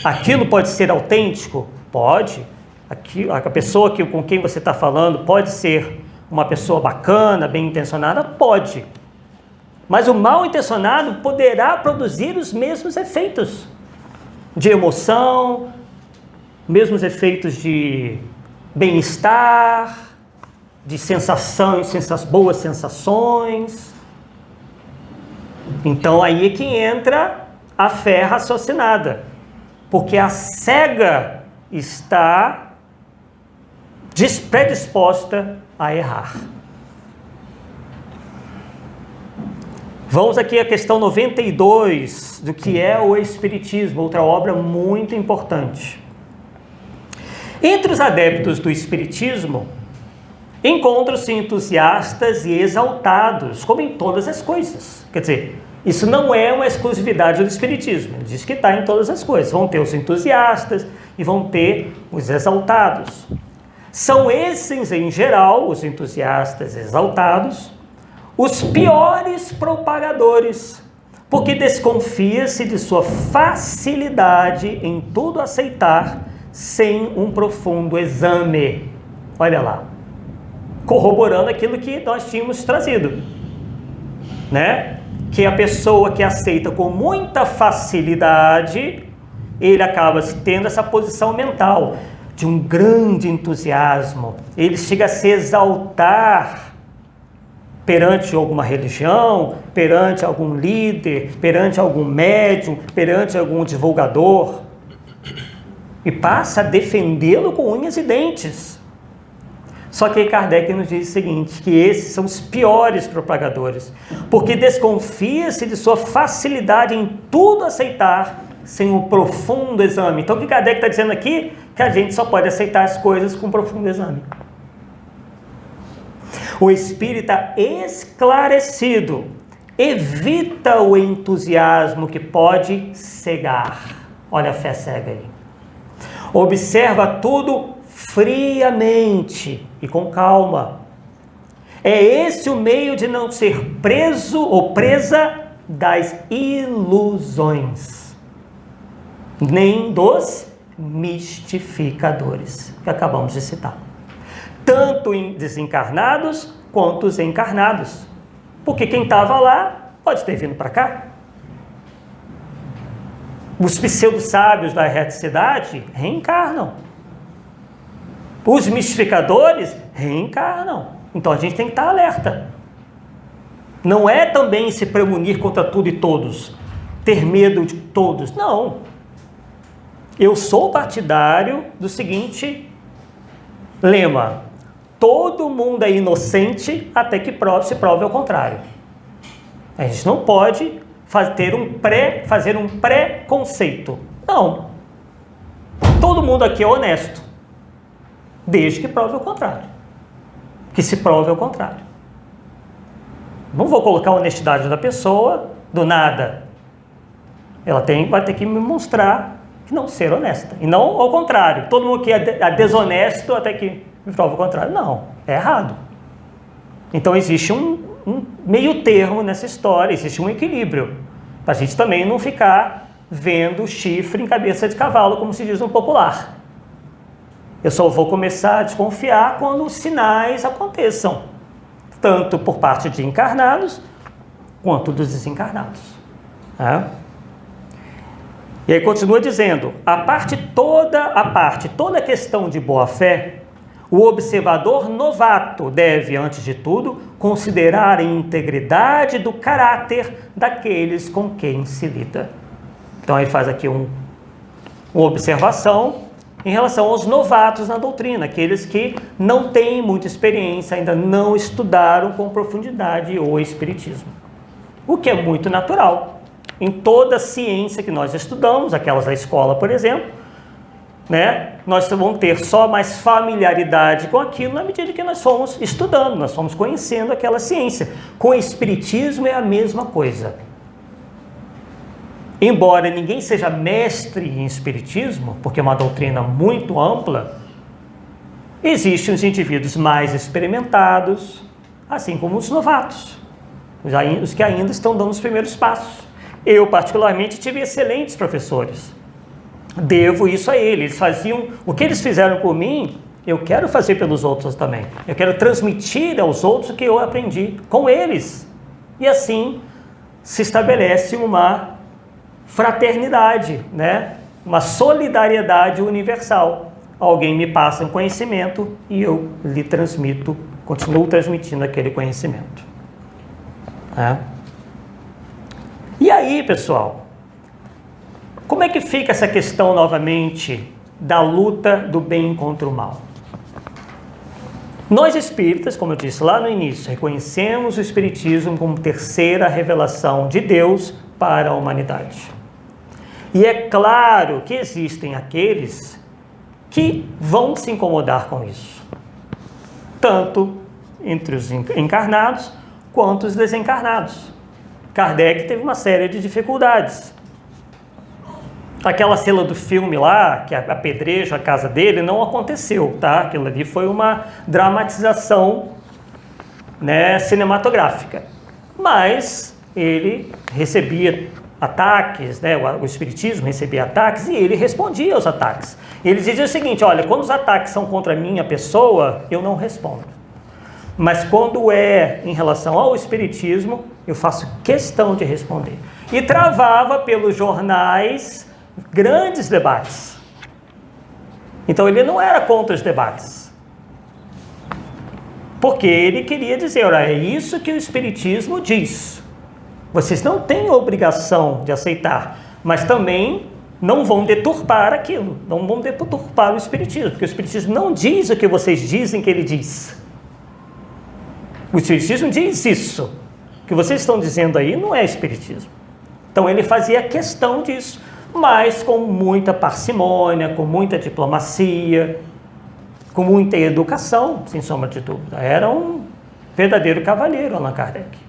Aquilo pode ser autêntico? Pode. A pessoa com quem você está falando pode ser uma pessoa bacana, bem intencionada? Pode. Mas o mal intencionado poderá produzir os mesmos efeitos de emoção, mesmos efeitos de bem-estar, de boas sensações. Então aí é que entra a fé raciocinada, porque a cega está predisposta a errar. Vamos aqui à questão 92 do que é o Espiritismo, outra obra muito importante. Entre os adeptos do Espiritismo, encontram-se entusiastas e exaltados, como em todas as coisas. Quer dizer, isso não é uma exclusividade do Espiritismo, ele diz que está em todas as coisas. Vão ter os entusiastas e vão ter os exaltados. São esses, em geral, os entusiastas exaltados, os piores propagadores, porque desconfia-se de sua facilidade em tudo aceitar sem um profundo exame. Olha lá, corroborando aquilo que nós tínhamos trazido, né? Que a pessoa que aceita com muita facilidade, ele acaba tendo essa posição mental de um grande entusiasmo, ele chega a se exaltar perante alguma religião, perante algum líder, perante algum médium, perante algum divulgador, e passa a defendê-lo com unhas e dentes. Só que Kardec nos diz o seguinte, que esses são os piores propagadores, porque desconfia-se de sua facilidade em tudo aceitar sem um profundo exame. Então o que Kardec está dizendo aqui? Que a gente só pode aceitar as coisas com profundo exame. O espírita esclarecido evita o entusiasmo que pode cegar. Olha a fé cega aí. Observa tudo friamente e com calma. É esse o meio de não ser preso ou presa das ilusões, nem dos mistificadores, que acabamos de citar. tanto em desencarnados quanto os encarnados. Porque quem estava lá pode ter vindo para cá. Os pseudo-sábios da erreticidade reencarnam. Os mistificadores reencarnam. Então a gente tem que estar alerta. Não é também se premunir contra tudo e todos, ter medo de todos. Não. Eu sou partidário do seguinte lema: todo mundo é inocente até que se prove ao contrário. A gente não pode fazer um pré-conceito. Não. Todo mundo aqui é honesto, desde que prove ao contrário. Que se prove ao contrário. Não vou colocar a honestidade da pessoa do nada. Ela vai ter que me mostrar que não ser honesta. E não ao contrário. Todo mundo que é desonesto até que me prove o contrário. Não, é errado. Então existe um meio termo nessa história, existe um equilíbrio. Para a gente também não ficar vendo chifre em cabeça de cavalo, como se diz no popular. Eu só vou começar a desconfiar quando os sinais aconteçam, tanto por parte de encarnados quanto dos desencarnados. E aí continua dizendo, toda a questão de boa-fé, o observador novato deve, antes de tudo, considerar a integridade do caráter daqueles com quem se lida. Então ele faz aqui uma observação em relação aos novatos na doutrina, aqueles que não têm muita experiência, ainda não estudaram com profundidade o Espiritismo. O que é muito natural. Em toda a ciência que nós estudamos, aquelas da escola, por exemplo, nós vamos ter só mais familiaridade com aquilo na medida que nós fomos estudando, nós fomos conhecendo aquela ciência. Com o Espiritismo é a mesma coisa. Embora ninguém seja mestre em Espiritismo, porque é uma doutrina muito ampla, existem os indivíduos mais experimentados, assim como os novatos, os que ainda estão dando os primeiros passos. Eu, particularmente, tive excelentes professores. Devo isso a eles. Eles faziam o que eles fizeram por mim, eu quero fazer pelos outros também. Eu quero transmitir aos outros o que eu aprendi com eles. E assim se estabelece uma fraternidade, uma solidariedade universal. Alguém me passa um conhecimento e eu lhe transmito, continuo transmitindo aquele conhecimento. E aí, pessoal, como é que fica essa questão novamente da luta do bem contra o mal? Nós espíritas, como eu disse lá no início, reconhecemos o Espiritismo como terceira revelação de Deus para a humanidade. E é claro que existem aqueles que vão se incomodar com isso, tanto entre os encarnados quanto os desencarnados. Kardec teve uma série de dificuldades. Aquela cena do filme lá, que apedreja a casa dele, não aconteceu, tá? Aquilo ali foi uma dramatização, cinematográfica. Mas ele recebia ataques, o Espiritismo recebia ataques e ele respondia aos ataques. Ele dizia o seguinte, olha, quando os ataques são contra a minha pessoa, eu não respondo. Mas quando é em relação ao Espiritismo, eu faço questão de responder. E travava pelos jornais grandes debates. Então ele não era contra os debates. Porque ele queria dizer, olha, é isso que o Espiritismo diz. Vocês não têm obrigação de aceitar, mas também não vão deturpar aquilo, não vão deturpar o Espiritismo, porque o Espiritismo não diz o que vocês dizem que ele diz. O Espiritismo diz isso. O que vocês estão dizendo aí não é Espiritismo. Então ele fazia questão disso, mas com muita parcimônia, com muita diplomacia, com muita educação, sem sombra de dúvida. Era um verdadeiro cavalheiro, Allan Kardec.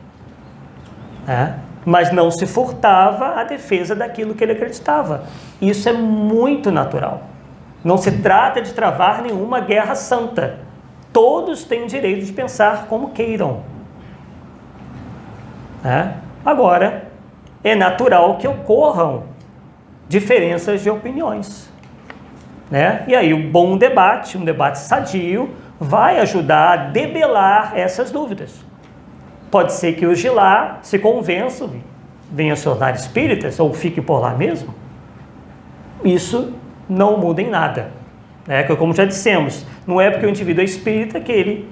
Mas não se furtava a defesa daquilo que ele acreditava. Isso é muito natural. Não se trata de travar nenhuma guerra santa. Todos têm o direito de pensar como queiram. Agora, é natural que ocorram diferenças de opiniões. E aí, um bom debate, um debate sadio, vai ajudar a debelar essas dúvidas. Pode ser que os de lá se convençam, venham se tornar espíritas ou fiquem por lá mesmo. Isso não muda em nada. Como já dissemos, não é porque o indivíduo é espírita que ele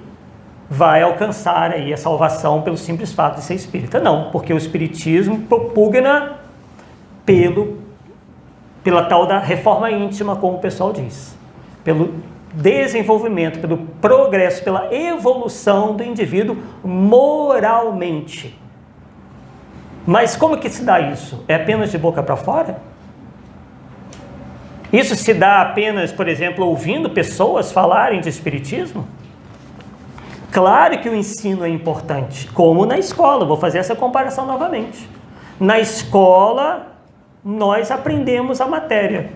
vai alcançar aí a salvação pelo simples fato de ser espírita. Não, porque o espiritismo propugna pela tal da reforma íntima, como o pessoal diz, pelo desenvolvimento, pelo progresso, pela evolução do indivíduo moralmente. Mas como que se dá isso? É apenas de boca para fora? Isso se dá apenas, por exemplo, ouvindo pessoas falarem de espiritismo? Claro que o ensino é importante, como na escola. Vou fazer essa comparação novamente. Na escola, nós aprendemos a matéria,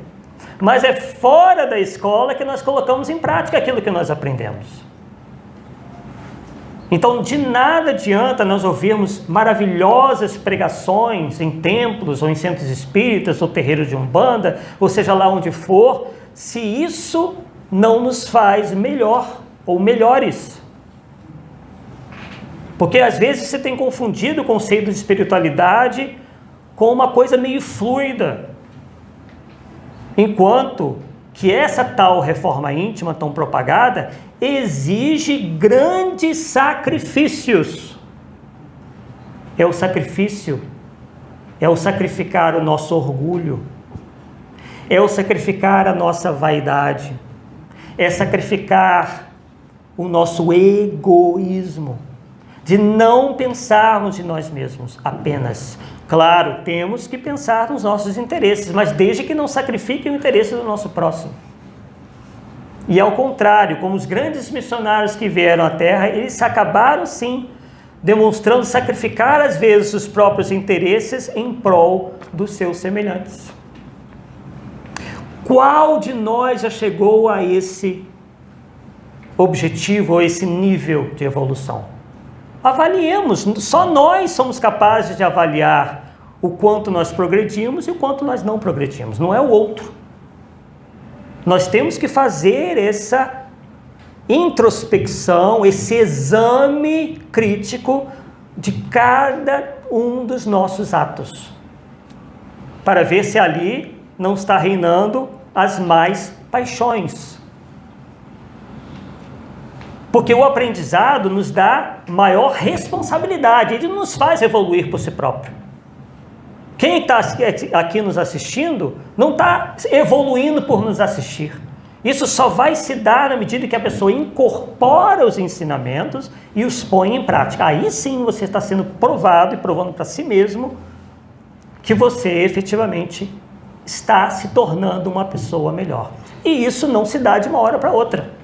mas é fora da escola que nós colocamos em prática aquilo que nós aprendemos. Então, de nada adianta nós ouvirmos maravilhosas pregações em templos, ou em centros espíritas, ou terreiros de umbanda, ou seja lá onde for, se isso não nos faz melhor ou melhores. Porque às vezes você tem confundido o conceito de espiritualidade com uma coisa meio fluida. Enquanto que essa tal reforma íntima tão propagada exige grandes sacrifícios. É o sacrifício, é o sacrificar o nosso orgulho, é o sacrificar a nossa vaidade, é sacrificar o nosso egoísmo, de não pensarmos em nós mesmos apenas. Claro, temos que pensar nos nossos interesses, mas desde que não sacrifiquem o interesse do nosso próximo. E ao contrário, como os grandes missionários que vieram à Terra, eles acabaram sim demonstrando sacrificar às vezes os próprios interesses em prol dos seus semelhantes. Qual de nós já chegou a esse objetivo, a esse nível de evolução? Avaliemos, só nós somos capazes de avaliar o quanto nós progredimos e o quanto nós não progredimos, não é o outro. Nós temos que fazer essa introspecção, esse exame crítico de cada um dos nossos atos, para ver se ali não está reinando as más paixões. Porque o aprendizado nos dá maior responsabilidade, ele nos faz evoluir por si próprio. Quem está aqui nos assistindo não está evoluindo por nos assistir. Isso só vai se dar na medida que a pessoa incorpora os ensinamentos e os põe em prática. Aí sim você está sendo provado e provando para si mesmo que você efetivamente está se tornando uma pessoa melhor. E isso não se dá de uma hora para outra.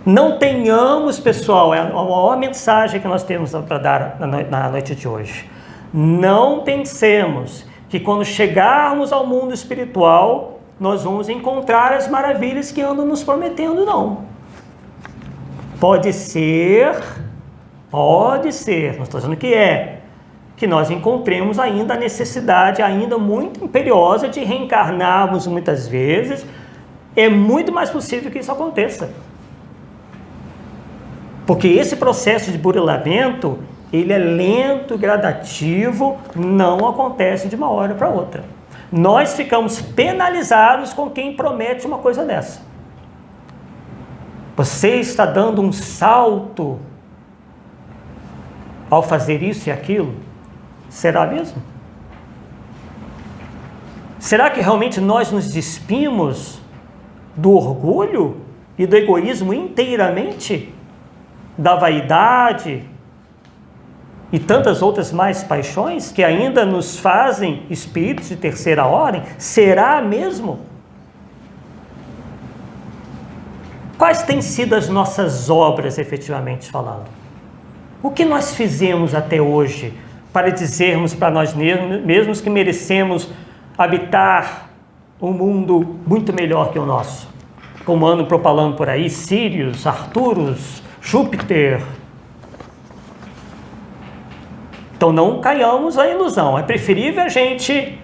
Não tenhamos, pessoal, é a maior mensagem que nós temos para dar na noite de hoje. Não pensemos que quando chegarmos ao mundo espiritual, nós vamos encontrar as maravilhas que andam nos prometendo, não. Pode ser, não estou dizendo que nós encontremos ainda a necessidade, ainda muito imperiosa, de reencarnarmos muitas vezes. É muito mais possível que isso aconteça. Porque esse processo de burilamento, ele é lento, gradativo, não acontece de uma hora para outra. Nós ficamos penalizados com quem promete uma coisa dessa. Você está dando um salto ao fazer isso e aquilo? Será mesmo? Será que realmente nós nos despimos do orgulho e do egoísmo inteiramente? Da vaidade e tantas outras mais paixões que ainda nos fazem espíritos de terceira ordem? Será mesmo? Quais têm sido as nossas obras, efetivamente falando? O que nós fizemos até hoje para dizermos para nós mesmos que merecemos habitar um mundo muito melhor que o nosso? Como andam propalando por aí, Sírios, Arturos, Júpiter. Então não caiamos à ilusão. É preferível a gente,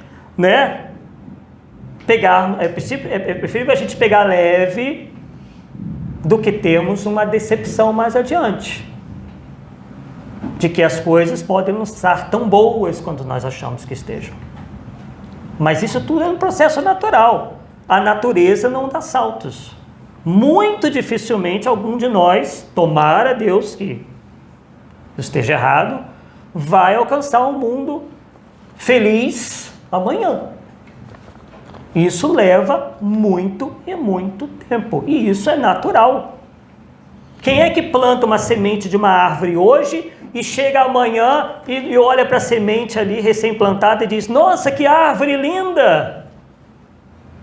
é preferível a gente pegar leve do que termos uma decepção mais adiante, de que as coisas podem não estar tão boas quanto nós achamos que estejam. Mas isso tudo é um processo natural. A natureza não dá saltos. Muito dificilmente algum de nós, tomara Deus que esteja errado, vai alcançar um mundo feliz amanhã. Isso leva muito e muito tempo. E isso é natural. Quem é que planta uma semente de uma árvore hoje e chega amanhã e olha para a semente ali recém-plantada e diz: nossa, que árvore linda!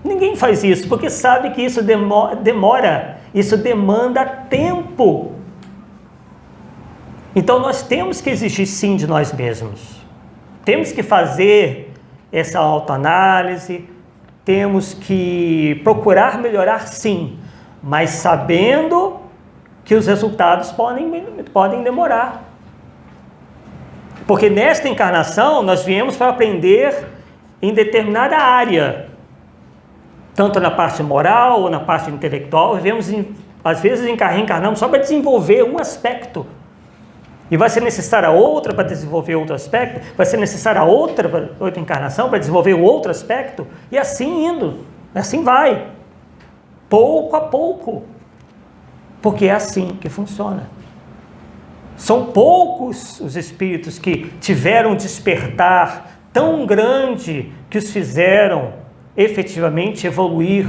Ninguém faz isso, porque sabe que isso demora, isso demanda tempo. Então nós temos que exigir sim de nós mesmos. Temos que fazer essa autoanálise, temos que procurar melhorar sim, mas sabendo que os resultados podem demorar. Porque nesta encarnação nós viemos para aprender em determinada área, tanto na parte moral ou na parte intelectual. Às vezes reencarnamos só para desenvolver um aspecto. E vai ser necessária outra para desenvolver outro aspecto, vai ser necessária outra encarnação para desenvolver o outro aspecto, e assim indo, assim vai, pouco a pouco, porque é assim que funciona. São poucos os espíritos que tiveram um despertar tão grande que os fizeram efetivamente evoluir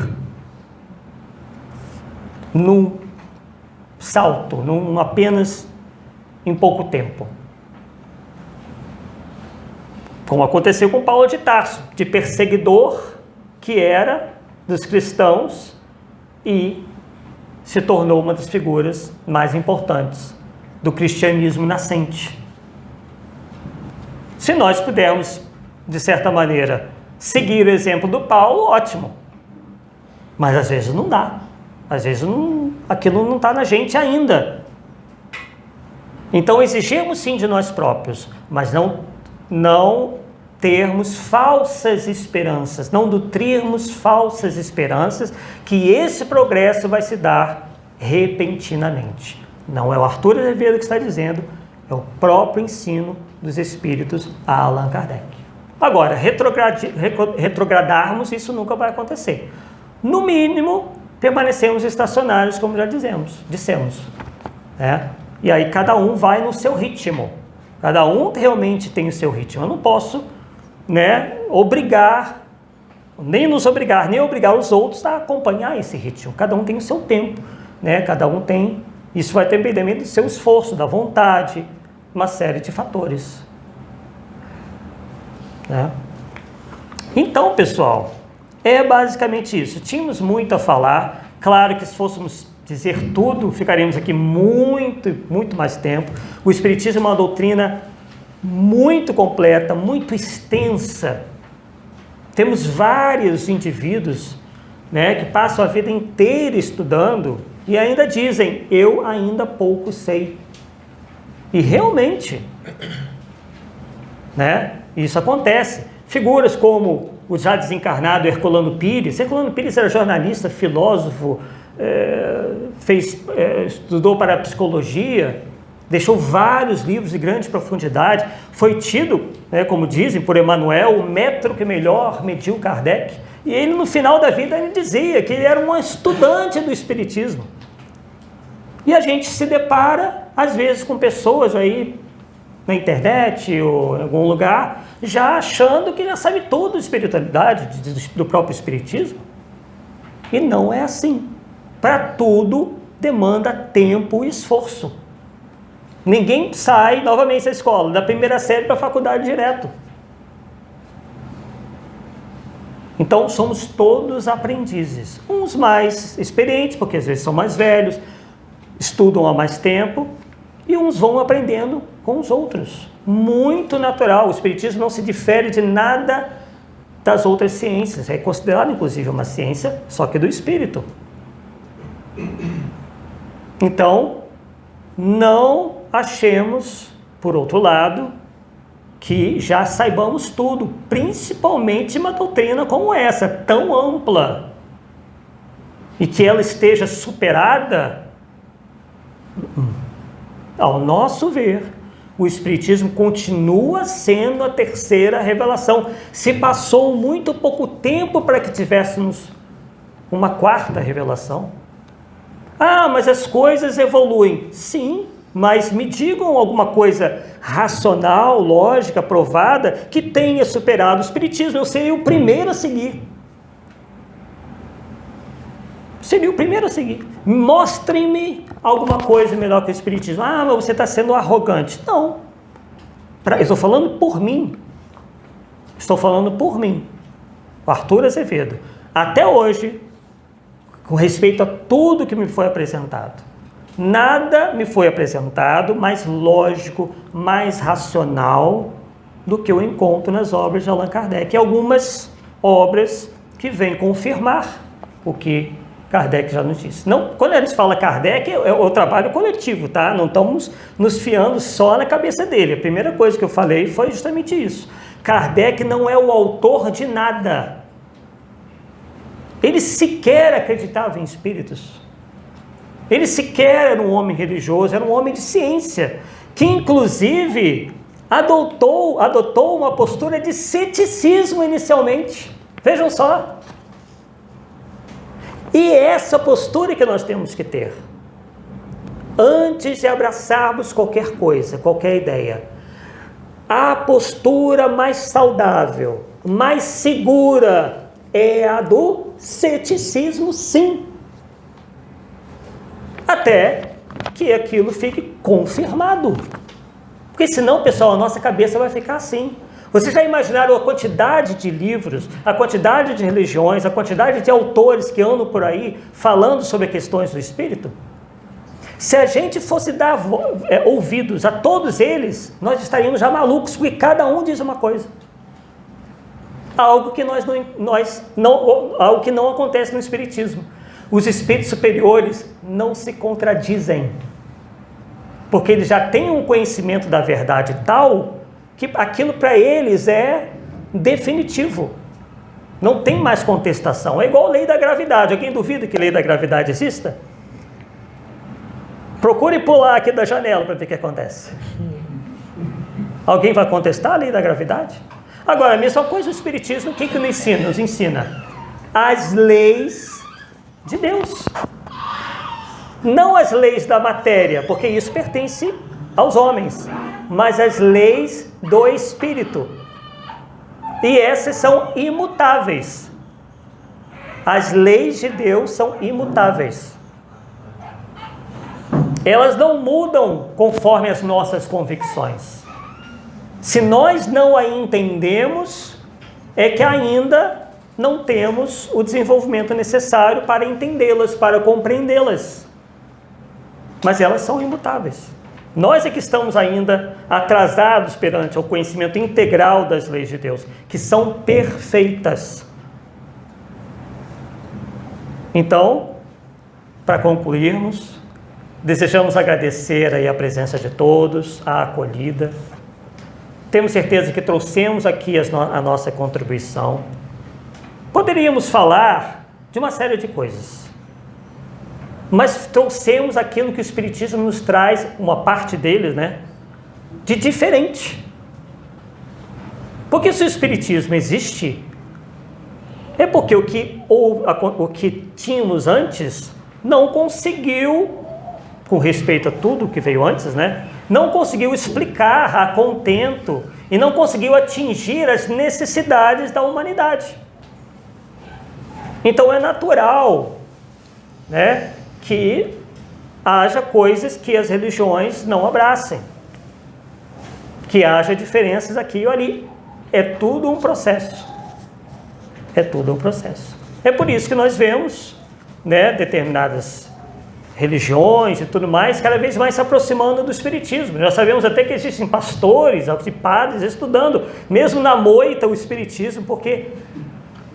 num salto, apenas em pouco tempo. Como aconteceu com Paulo de Tarso, de perseguidor que era dos cristãos e se tornou uma das figuras mais importantes do cristianismo nascente. Se nós pudermos, de certa maneira, seguir o exemplo do Paulo, ótimo. Mas às vezes não dá. Às vezes aquilo não está na gente ainda. Então exigimos sim de nós próprios, mas não termos falsas esperanças, não nutrirmos falsas esperanças que esse progresso vai se dar repentinamente. Não é o Arthur Azevedo que está dizendo, é o próprio ensino dos espíritos a Allan Kardec. Agora, retrogradarmos, isso nunca vai acontecer. No mínimo, permanecemos estacionários, como já dissemos. Né? E aí cada um vai no seu ritmo. Cada um realmente tem o seu ritmo. Eu não posso, né, nem obrigar os outros a acompanhar esse ritmo. Cada um tem o seu tempo. Né? Cada um tem... Isso vai depender do seu esforço, da vontade, uma série de fatores. Né? Então, pessoal, é basicamente isso. Tínhamos muito a falar. Claro que se fôssemos dizer tudo, ficaríamos aqui muito mais tempo. O Espiritismo é uma doutrina muito completa, muito extensa. Temos vários indivíduos, né, que passam a vida inteira estudando e ainda dizem, eu ainda pouco sei. E realmente, né, isso acontece. Figuras como o já desencarnado Herculano Pires. Herculano Pires era jornalista, filósofo, estudou para a psicologia, deixou vários livros de grande profundidade, foi tido, né, como dizem, por Emmanuel, o metro que melhor mediu Kardec, e ele no final da vida ele dizia que ele era um estudante do Espiritismo. E a gente se depara, às vezes, com pessoas aí na internet ou em algum lugar, já achando que já sabe tudo de espiritualidade, do próprio Espiritismo, e não é assim. Para tudo demanda tempo e esforço. Ninguém sai novamente da escola, da primeira série para a faculdade direto. Então somos todos aprendizes. Uns mais experientes, porque às vezes são mais velhos, estudam há mais tempo, e uns vão aprendendo com os outros. Muito natural. O Espiritismo não se difere de nada das outras ciências. É considerado, inclusive, uma ciência, só que do espírito. Então, não achemos, por outro lado, que já saibamos tudo, principalmente uma doutrina como essa, tão ampla, e que ela esteja superada Ao nosso ver, o Espiritismo continua sendo a terceira revelação. Se passou muito pouco tempo para que tivéssemos uma quarta revelação. Ah, mas as coisas evoluem. Sim, mas me digam alguma coisa racional, lógica, provada, que tenha superado o Espiritismo. Eu seria o primeiro a seguir. Seria o primeiro a seguir. Mostrem-me alguma coisa melhor que o Espiritismo. Ah, mas você está sendo arrogante. Não. Eu estou falando por mim. Estou falando por mim. O Arthur Azevedo. Até hoje, com respeito a tudo que me foi apresentado, nada me foi apresentado mais lógico, mais racional do que eu encontro nas obras de Allan Kardec. E algumas obras que vêm confirmar o que Kardec já nos disse. Não, quando a gente fala Kardec, é o trabalho coletivo, tá? Não estamos nos fiando só na cabeça dele. A primeira coisa que eu falei foi justamente isso. Kardec não é o autor de nada. Ele sequer acreditava em espíritos. Ele sequer era um homem religioso, era um homem de ciência, que inclusive adotou uma postura de ceticismo inicialmente. Vejam só. E essa postura que nós temos que ter. Antes de abraçarmos qualquer coisa, qualquer ideia, a postura mais saudável, mais segura, é a do ceticismo, sim. Até que aquilo fique confirmado. Porque senão, pessoal, a nossa cabeça vai ficar assim. Vocês já imaginaram a quantidade de livros, a quantidade de religiões, a quantidade de autores que andam por aí falando sobre questões do espírito? Se a gente fosse dar ouvidos a todos eles, nós estaríamos já malucos, porque cada um diz uma coisa. Algo que algo que não acontece no Espiritismo. Os espíritos superiores não se contradizem, porque eles já têm um conhecimento da verdade tal que aquilo para eles é definitivo. Não tem mais contestação. É igual a lei da gravidade. Alguém duvida que a lei da gravidade exista? Procure pular aqui da janela para ver o que acontece. Alguém vai contestar a lei da gravidade? Agora, a mesma coisa o Espiritismo, o que nos ensina? Nos ensina as leis de Deus. Não as leis da matéria, porque isso pertence aos homens, mas as leis do Espírito. E essas são imutáveis. As leis de Deus são imutáveis. Elas não mudam conforme as nossas convicções. Se nós não a entendemos, é que ainda não temos o desenvolvimento necessário para entendê-las, para compreendê-las. Mas elas são imutáveis. Nós é que estamos ainda atrasados perante o conhecimento integral das leis de Deus, que são perfeitas. Então, para concluirmos, desejamos agradecer aí a presença de todos, a acolhida. Temos certeza que trouxemos aqui a nossa contribuição. Poderíamos falar de uma série de coisas, mas trouxemos aquilo que o Espiritismo nos traz, uma parte deles, né, de diferente. Porque se o Espiritismo existe, é porque o que tínhamos antes não conseguiu, com respeito a tudo que veio antes, né, não conseguiu explicar a contento e não conseguiu atingir as necessidades da humanidade. Então é natural, né, que haja coisas que as religiões não abracem, que haja diferenças aqui e ali. É tudo um processo. É tudo um processo. É por isso que nós vemos, né, determinadas religiões e tudo mais, cada vez mais se aproximando do Espiritismo. Já sabemos até que existem pastores e padres estudando, mesmo na moita, o Espiritismo, porque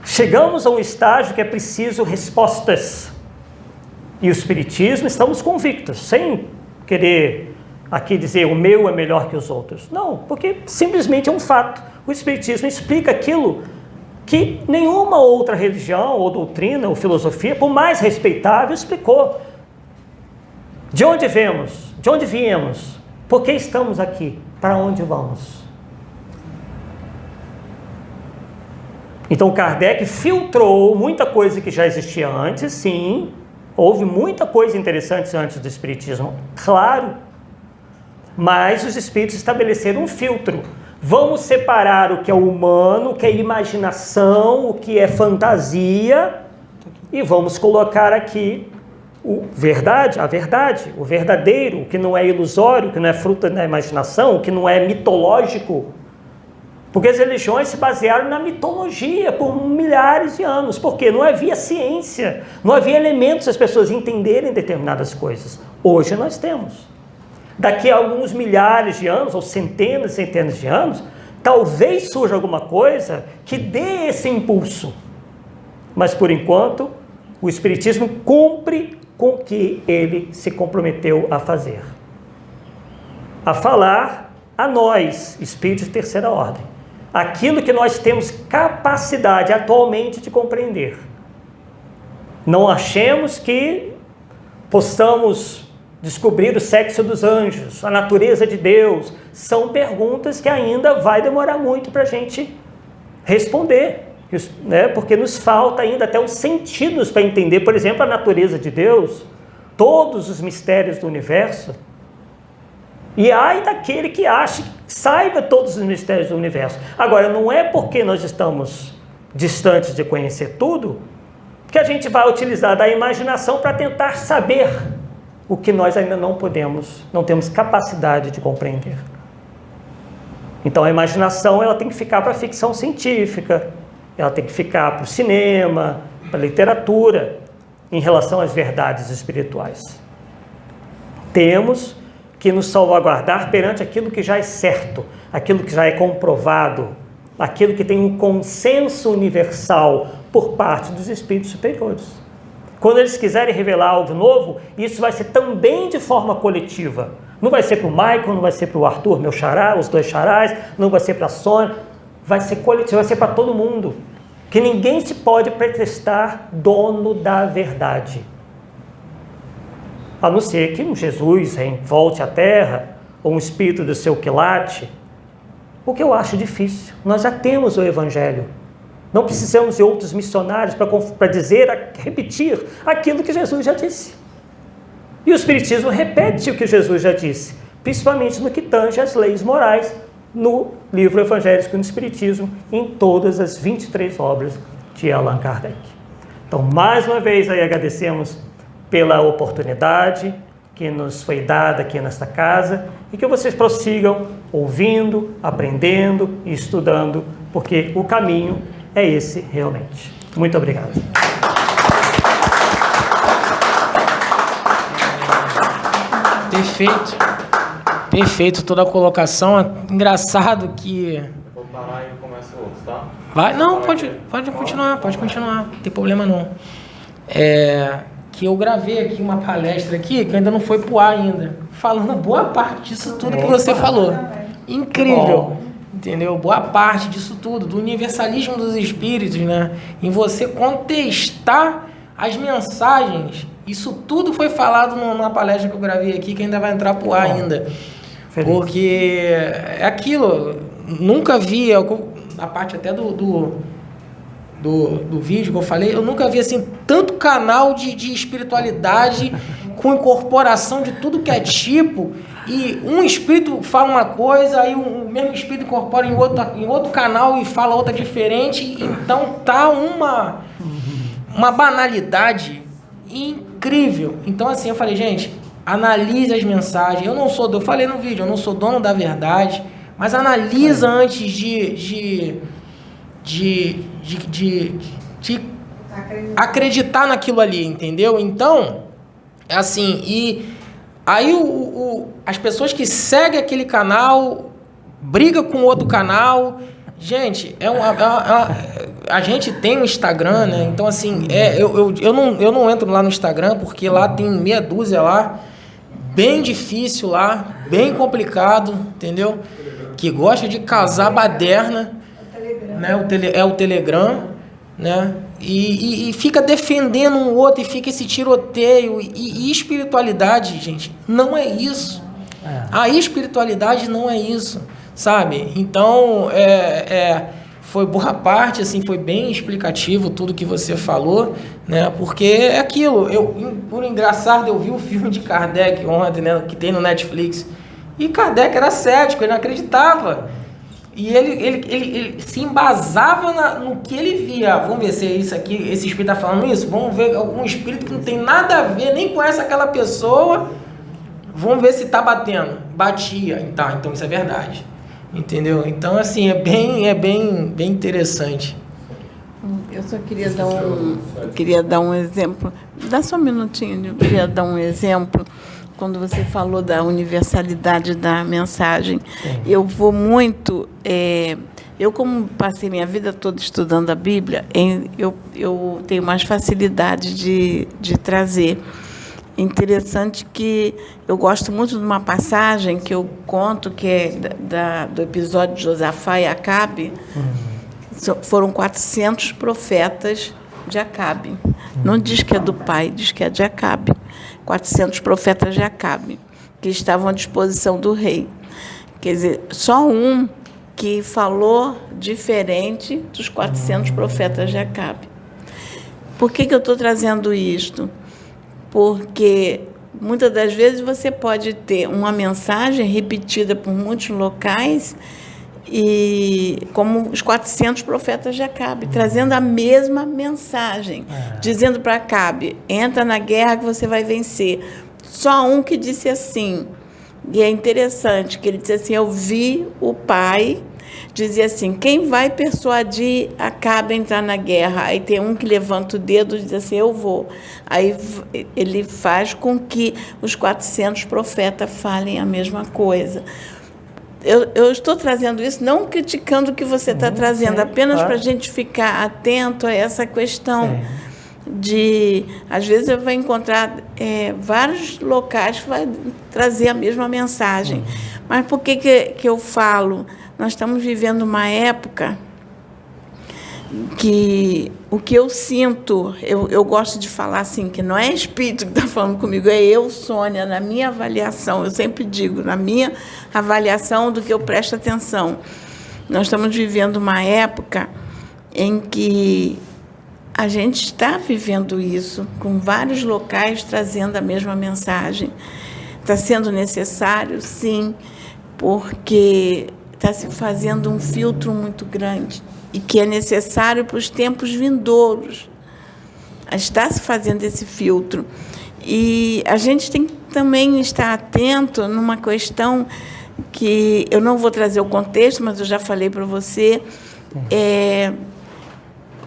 chegamos a um estágio que é preciso respostas. E o Espiritismo, estamos convictos, sem querer aqui dizer o meu é melhor que os outros. Não, porque simplesmente é um fato. O Espiritismo explica aquilo que nenhuma outra religião, ou doutrina, ou filosofia, por mais respeitável, explicou. De onde viemos? De onde viemos? Por que estamos aqui? Para onde vamos? Então Kardec filtrou muita coisa que já existia antes, sim. Houve muita coisa interessante antes do Espiritismo, claro. Mas os Espíritos estabeleceram um filtro. Vamos separar o que é humano, o que é imaginação, o que é fantasia, e vamos colocar aqui a verdade, o verdadeiro, o que não é ilusório, o que não é fruto da imaginação, o que não é mitológico. Porque as religiões se basearam na mitologia por milhares de anos. Porque não havia ciência, não havia elementos para as pessoas entenderem determinadas coisas. Hoje nós temos. Daqui a alguns milhares de anos, ou centenas e centenas de anos, talvez surja alguma coisa que dê esse impulso. Mas, por enquanto, o Espiritismo cumpre com o que ele se comprometeu a fazer. A falar a nós, espíritos de terceira ordem, aquilo que nós temos capacidade atualmente de compreender. Não achemos que possamos descobrir o sexo dos anjos, a natureza de Deus. São perguntas que ainda vai demorar muito para a gente responder, né? Porque nos falta ainda até os sentidos para entender, por exemplo, a natureza de Deus, todos os mistérios do universo. E ai daquele que acha que saiba todos os mistérios do universo. Agora, não é porque nós estamos distantes de conhecer tudo que a gente vai utilizar da imaginação para tentar saber o que nós ainda não temos capacidade de compreender. Então a imaginação ela tem que ficar para a ficção científica, ela tem que ficar para o cinema, para a literatura, em relação às verdades espirituais. Temos que nos salvaguardar perante aquilo que já é certo, aquilo que já é comprovado, aquilo que tem um consenso universal por parte dos espíritos superiores. Quando eles quiserem revelar algo novo, isso vai ser também de forma coletiva. Não vai ser para o Michael, não vai ser para o Arthur, meu xará, os dois xarás, não vai ser para a Sônia, vai ser coletivo, vai ser para todo mundo. Que ninguém se pode pretextar dono da verdade. A não ser que um Jesus volte à Terra, ou um espírito do seu quilate, o que eu acho difícil. Nós já temos o Evangelho. Não precisamos de outros missionários para repetir aquilo que Jesus já disse. E o Espiritismo repete o que Jesus já disse, principalmente no que tange às leis morais, no livro Evangélico no Espiritismo, em todas as 23 obras de Allan Kardec. Então, mais uma vez, aí agradecemos pela oportunidade que nos foi dada aqui nesta casa e que vocês prossigam ouvindo, aprendendo e estudando, porque o caminho é esse realmente. Muito obrigado. Perfeito. Perfeito toda a colocação. Engraçado que... Vou parar e começa o outro, tá? Vai, não, pode continuar, não tem problema não. Que eu gravei aqui uma palestra aqui, que ainda não foi pro ar ainda, falando boa parte disso tudo que você falou. Incrível. Entendeu? Boa parte disso tudo, do universalismo dos espíritos, né? Em você contestar as mensagens. Isso tudo foi falado numa palestra que eu gravei aqui, que ainda vai entrar pro ar ainda. Feliz. Porque é aquilo, nunca vi, a parte até do vídeo que eu falei, eu nunca vi assim tanto canal de espiritualidade com incorporação de tudo que é tipo, e um espírito fala uma coisa, aí o mesmo espírito incorpora em outro canal e fala outra diferente, então tá uma banalidade incrível. Então assim, eu falei, gente, analise as mensagens. Eu falei no vídeo, eu não sou dono da verdade, mas analisa antes de acreditar naquilo ali, entendeu? Então, é assim, e aí as pessoas que seguem aquele canal brigam com outro canal. Gente, a gente tem um Instagram, né? Então, assim, eu não entro lá no Instagram, porque lá tem meia dúzia lá, bem difícil lá, bem complicado, entendeu? Que gosta de casar baderna, né? O Telegram, né? E fica defendendo um outro e fica esse tiroteio. E espiritualidade, gente, não é isso. A espiritualidade não é isso, sabe? Então, foi boa parte, assim, foi bem explicativo tudo que você falou, né? Porque é aquilo, por engraçado, eu vi o filme de Kardec ontem, né, que tem no Netflix, e Kardec era cético, ele não acreditava. E ele se embasava no que ele via. Vamos ver se é isso aqui, esse espírito está falando isso? Vamos ver algum espírito que não tem nada a ver, nem conhece aquela pessoa. Vamos ver se está batendo. Batia. Então isso é verdade. Entendeu? Então, assim, é bem interessante. Eu só queria dar um exemplo. Dá só um minutinho, eu queria dar um exemplo. Quando você falou da universalidade da mensagem, eu vou muito... eu, como passei minha vida toda estudando a Bíblia, eu tenho mais facilidade de trazer. É interessante que eu gosto muito de uma passagem que eu conto, que é do episódio de Josafá e Acabe. Foram 400 profetas de Acabe. Não diz que é do pai, diz que é de Acabe. 400 profetas de Acabe, que estavam à disposição do rei. Quer dizer, só um que falou diferente dos 400 profetas de Acabe. Por que eu estou trazendo isto? Porque muitas das vezes você pode ter uma mensagem repetida por muitos locais, e como os 400 profetas de Acabe, trazendo a mesma mensagem, dizendo para Acabe, entra na guerra que você vai vencer. Só um que disse assim, e é interessante, que ele disse assim, eu vi o pai, dizia assim, quem vai persuadir Acabe a entrar na guerra? Aí tem um que levanta o dedo e diz assim, eu vou. Aí ele faz com que os 400 profetas falem a mesma coisa. Eu estou trazendo isso, não criticando o que você está trazendo, apenas para a gente ficar atento a essa questão de... Às vezes eu vou encontrar vários locais que vai trazer a mesma mensagem. Mas por que eu falo? Nós estamos vivendo uma época que o que eu sinto, eu gosto de falar assim, que não é espírito que está falando comigo, é eu, Sônia, na minha avaliação, eu sempre digo, na minha avaliação do que eu presto atenção. Nós estamos vivendo uma época em que a gente está vivendo isso, com vários locais trazendo a mesma mensagem. Está sendo necessário, sim, porque está se fazendo um filtro muito grande e que é necessário para os tempos vindouros. Está se fazendo esse filtro. E a gente tem que também estar atento numa questão que eu não vou trazer o contexto, mas eu já falei para você,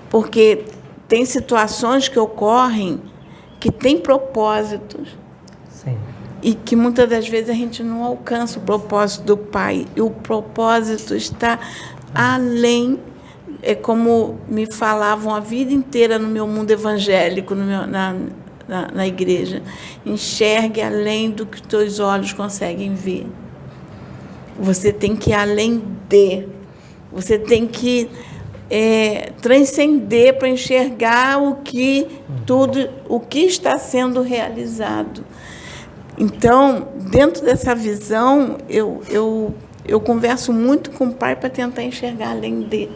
porque tem situações que ocorrem que têm propósitos. Sim. E que muitas das vezes a gente não alcança o propósito do Pai. E o propósito está além, como me falavam a vida inteira no meu mundo evangélico, na igreja. Enxergue além do que os teus olhos conseguem ver. Você tem que ir além de. Você tem que transcender para enxergar o que está sendo realizado. Então, dentro dessa visão, eu converso muito com o Pai para tentar enxergar além de.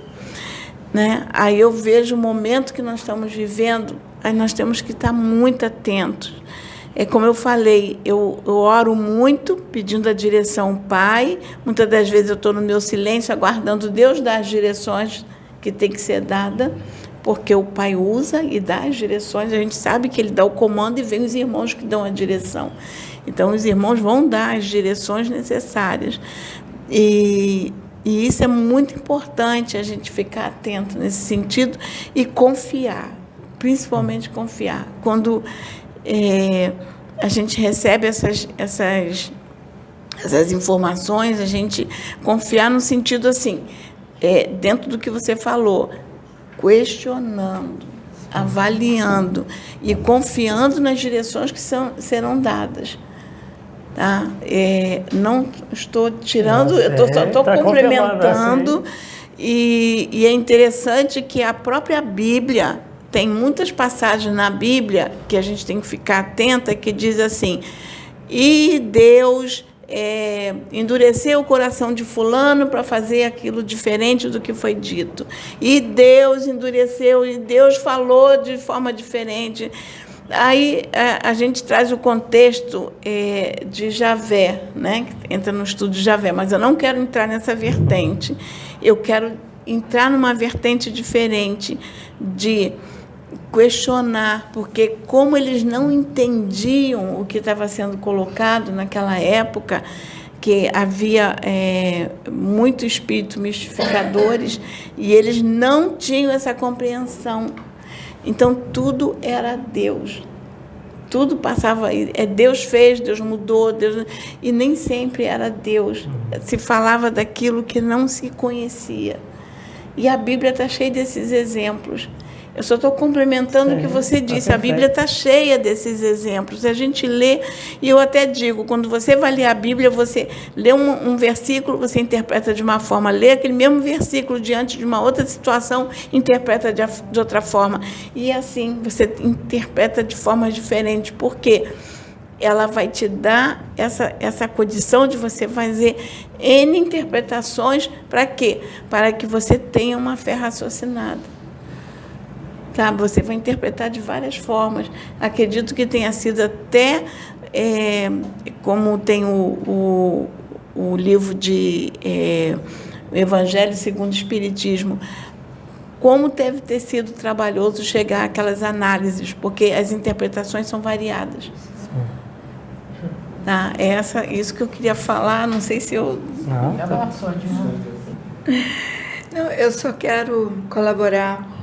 Né? Aí eu vejo o momento que nós estamos vivendo, aí nós temos que estar muito atentos. Como eu falei, eu oro muito, pedindo a direção ao Pai. Muitas das vezes eu estou no meu silêncio, aguardando Deus dar as direções que tem que ser dada, porque o Pai usa e dá as direções. A gente sabe que Ele dá o comando e vem os irmãos que dão a direção. Então, os irmãos vão dar as direções necessárias. E isso é muito importante, a gente ficar atento nesse sentido e confiar, principalmente confiar. Quando a gente recebe essas informações, a gente confiar no sentido assim, dentro do que você falou, questionando, avaliando e confiando nas direções que serão dadas. Tá? Não estou tirando, eu só estou complementando E é interessante que a própria Bíblia, tem muitas passagens na Bíblia que a gente tem que ficar atenta, que diz assim, e Deus endureceu o coração de fulano para fazer aquilo diferente do que foi dito. E Deus endureceu, e Deus falou de forma diferente. Aí a gente traz o contexto de Javé, né? Entra no estudo de Javé, mas eu não quero entrar nessa vertente. Eu quero entrar numa vertente diferente de questionar, porque como eles não entendiam o que estava sendo colocado naquela época, que havia muito espírito mistificadores, e eles não tinham essa compreensão. Então, tudo era Deus. Tudo passava... Deus fez, Deus mudou, e nem sempre era Deus. Se falava daquilo que não se conhecia. E a Bíblia está cheia desses exemplos. Eu só estou complementando o que você disse. A Bíblia está cheia desses exemplos. A gente lê, e eu até digo, quando você vai ler a Bíblia, você lê um versículo, você interpreta de uma forma, lê aquele mesmo versículo diante de uma outra situação, interpreta de outra forma. E assim, você interpreta de forma diferente. Por quê? Ela vai te dar essa condição de você fazer N interpretações. Para quê? Para que você tenha uma fé raciocinada. Tá? Você vai interpretar de várias formas. Acredito que tenha sido até, como tem o livro de o Evangelho segundo o Espiritismo, como deve ter sido trabalhoso chegar àquelas análises, porque as interpretações são variadas. Tá? Isso que eu queria falar, não sei se eu... Não, eu só quero colaborar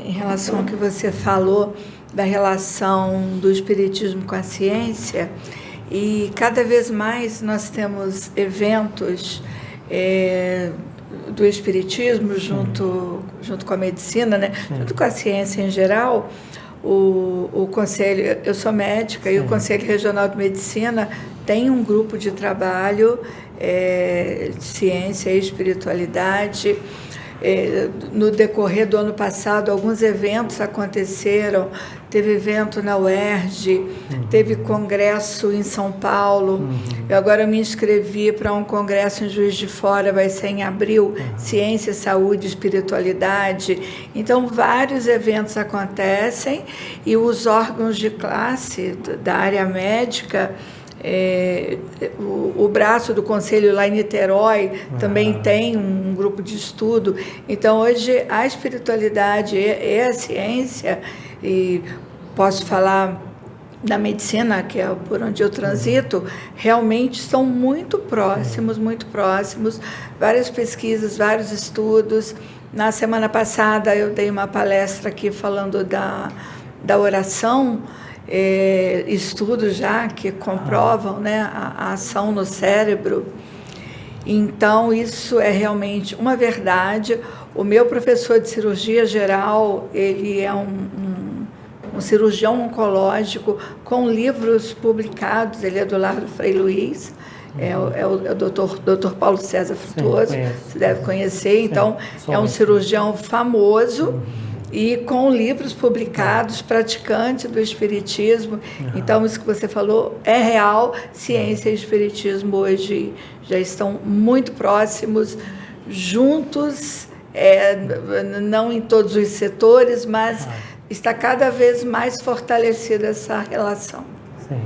em relação ao que você falou da relação do espiritismo com a ciência, e cada vez mais nós temos eventos do espiritismo junto com a medicina, né? Junto com a ciência em geral. O Conselho, eu sou médica, e o Conselho Regional de Medicina tem um grupo de trabalho de ciência e espiritualidade. No decorrer do ano passado, alguns eventos aconteceram. Teve evento na UERJ, teve congresso em São Paulo. Eu agora me inscrevi para um congresso em Juiz de Fora, vai ser em abril, Ciência, Saúde e Espiritualidade. Então, vários eventos acontecem, e os órgãos de classe da área médica, o braço do Conselho lá em Niterói também tem um grupo de estudo. Então, hoje, a espiritualidade e a ciência, e posso falar da medicina, que é por onde eu transito, realmente estão muito próximos, muito próximos. Várias pesquisas, vários estudos. Na semana passada, eu dei uma palestra aqui falando da oração, estudos já que comprovam, né, a ação no cérebro. Então, isso é realmente uma verdade. O meu professor de cirurgia geral, ele é um cirurgião oncológico com livros publicados. Ele é do Lar do Frei Luiz, é o doutor Paulo César Frutuoso, você deve conhecer. Então, é um cirurgião famoso, e com livros publicados, praticante do espiritismo. Então, isso que você falou é real. Ciência e espiritismo hoje já estão muito próximos, juntos, não em todos os setores, mas está cada vez mais fortalecida essa relação. Sim,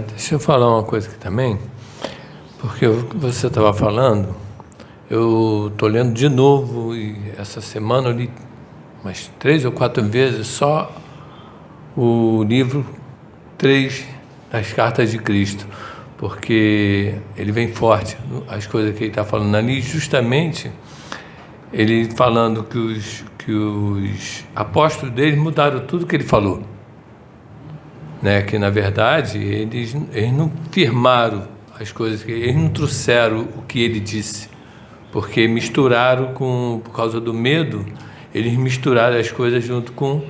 deixa eu falar uma coisa aqui também, porque você estava falando, eu estou lendo de novo, e essa semana eu li umas 3 ou 4 vezes só o livro 3 das Cartas de Cristo, porque ele vem forte, as coisas que ele está falando ali, justamente ele falando que os apóstolos dele mudaram tudo que ele falou, né? Que na verdade eles não firmaram as coisas, eles não trouxeram o que ele disse, porque misturaram por causa do medo. Eles misturaram as coisas junto com o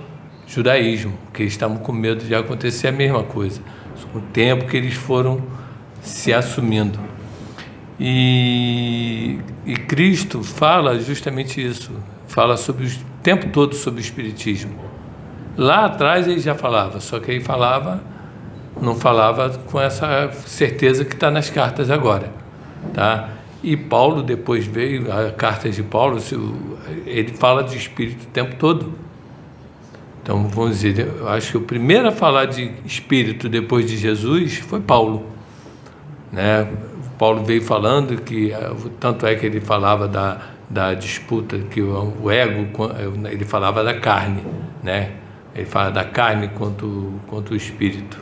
judaísmo, porque eles estavam com medo de acontecer a mesma coisa, com o tempo que eles foram se assumindo. E Cristo fala justamente isso, fala sobre o tempo todo sobre o Espiritismo. Lá atrás ele já falava, só que ele não falava com essa certeza que está nas cartas agora, tá? E Paulo depois veio, a carta de Paulo, ele fala de Espírito o tempo todo. Então, vamos dizer, eu acho que o primeiro a falar de Espírito depois de Jesus foi Paulo, né? Paulo veio falando que, tanto é que ele falava da disputa, que o ego, ele falava da carne, né? Ele fala da carne contra o espírito,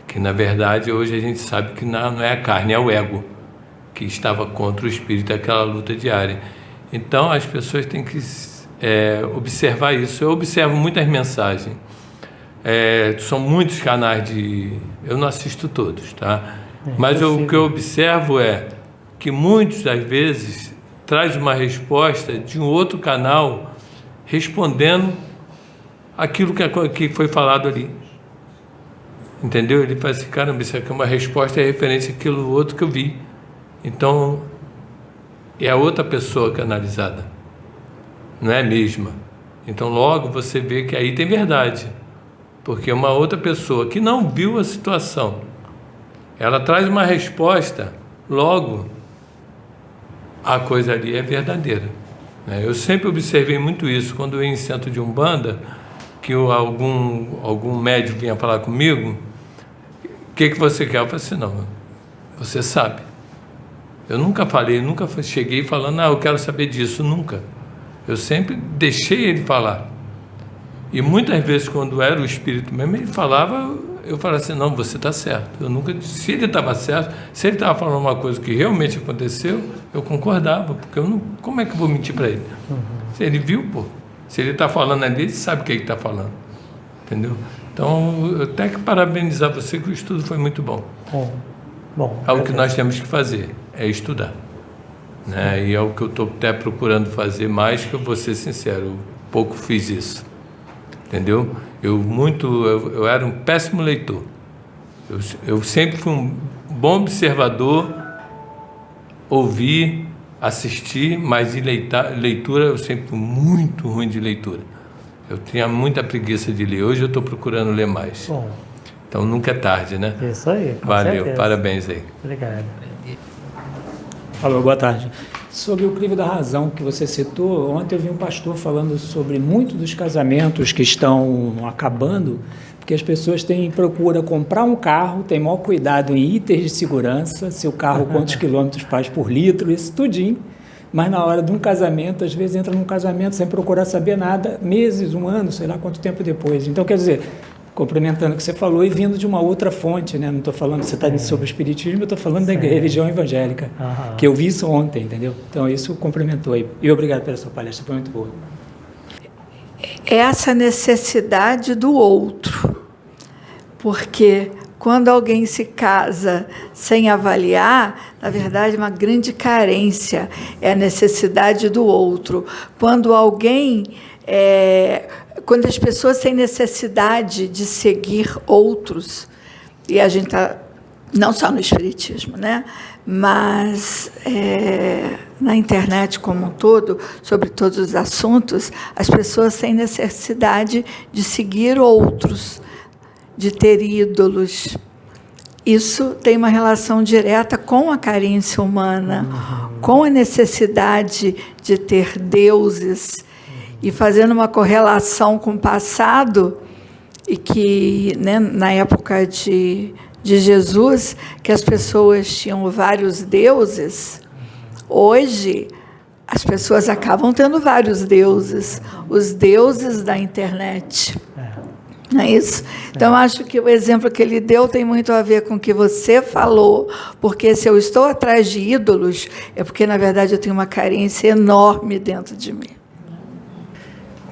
que na verdade hoje a gente sabe que não é a carne, é o ego, que estava contra o espírito, aquela luta diária. Então as pessoas têm que observar isso. Eu observo muitas mensagens, são muitos canais eu não assisto todos, tá? Mas o que eu observo é que muitos das vezes traz uma resposta de um outro canal respondendo aquilo que foi falado ali. Entendeu? Ele fala assim, caramba, isso aqui é uma resposta referente àquilo outro que eu vi. Então, é a outra pessoa que é analisada, não é a mesma. Então, logo você vê que aí tem verdade, porque uma outra pessoa que não viu a situação, ela traz uma resposta, logo a coisa ali é verdadeira. Eu sempre observei muito isso, quando eu ia em centro de Umbanda, que algum médium vinha falar comigo, o que você quer? Eu falei assim, não, você sabe. Eu nunca falei, nunca cheguei falando, eu quero saber disso, nunca. Eu sempre deixei ele falar. E muitas vezes, quando era o espírito mesmo, ele falava, eu falava assim, não, você está certo. Eu nunca disse, se ele estava certo, se ele estava falando uma coisa que realmente aconteceu, eu concordava, porque como é que eu vou mentir para ele? Se ele viu, se ele está falando ali, ele sabe o que ele está falando, entendeu? Então, eu tenho que parabenizar você, que o estudo foi muito bom. Bom, é o que nós temos que fazer, é estudar, né? E é o que eu estou até procurando fazer mais, que eu vou ser sincero, eu pouco fiz isso, entendeu? Eu era um péssimo leitor, eu sempre fui um bom observador, ouvir, assistir, mas de leitura eu sempre fui muito ruim de leitura. Eu tinha muita preguiça de ler. Hoje eu estou procurando ler mais. Bom. Então nunca é tarde, né? Isso aí. Valeu, certeza. Parabéns aí. Obrigado. Alô, boa tarde. Sobre o crivo da razão que você citou, ontem eu vi um pastor falando sobre muitos dos casamentos que estão acabando, porque as pessoas procuram comprar um carro, têm maior cuidado em itens de segurança, se o carro quantos quilômetros faz por litro, isso tudinho, mas na hora de um casamento, às vezes entra num casamento sem procurar saber nada, meses, um ano, sei lá quanto tempo depois. Então, quer dizer, complementando o que você falou e vindo de uma outra fonte, né? Não estou falando, você está sobre o espiritismo, eu estou falando da religião evangélica, que eu vi isso ontem, entendeu? Então, isso complementou aí. E obrigado pela sua palestra, foi muito boa. Essa necessidade do outro, porque quando alguém se casa sem avaliar, na verdade, uma grande carência é a necessidade do outro. Quando as pessoas têm necessidade de seguir outros, e a gente está, não só no espiritismo, né? Mas na internet como um todo, sobre todos os assuntos, as pessoas têm necessidade de seguir outros, de ter ídolos. Isso tem uma relação direta com a carência humana, com a necessidade de ter deuses, e fazendo uma correlação com o passado, e que, né, na época de Jesus, que as pessoas tinham vários deuses, hoje as pessoas acabam tendo vários deuses, os deuses da internet. Não é isso? Então, acho que o exemplo que ele deu tem muito a ver com o que você falou, porque se eu estou atrás de ídolos, é porque, na verdade, eu tenho uma carência enorme dentro de mim.